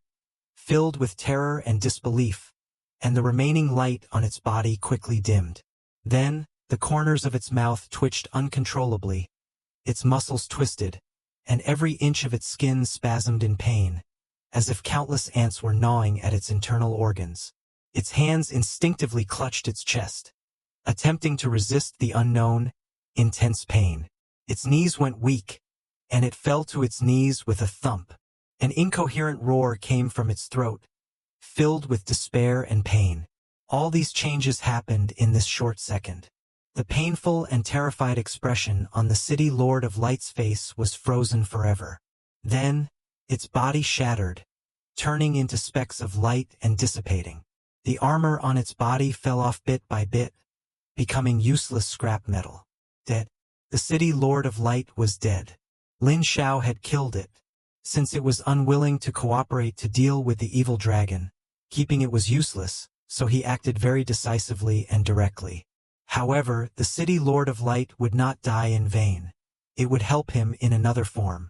filled with terror and disbelief, and the remaining light on its body quickly dimmed. Then, the corners of its mouth twitched uncontrollably, its muscles twisted, and every inch of its skin spasmed in pain, as if countless ants were gnawing at its internal organs. Its hands instinctively clutched its chest, attempting to resist the unknown, intense pain. Its knees went weak, and it fell to its knees with a thump. An incoherent roar came from its throat, filled with despair and pain. All these changes happened in this short second. The painful and terrified expression on the city Lord of Light's face was frozen forever. Then, its body shattered, turning into specks of light and dissipating. The armor on its body fell off bit by bit, becoming useless scrap metal. Dead. The city Lord of Light was dead. Lin Xiao had killed it, since it was unwilling to cooperate to deal with the evil dragon. Keeping it was useless, so he acted very decisively and directly. However, the city Lord of Light would not die in vain. It would help him in another form.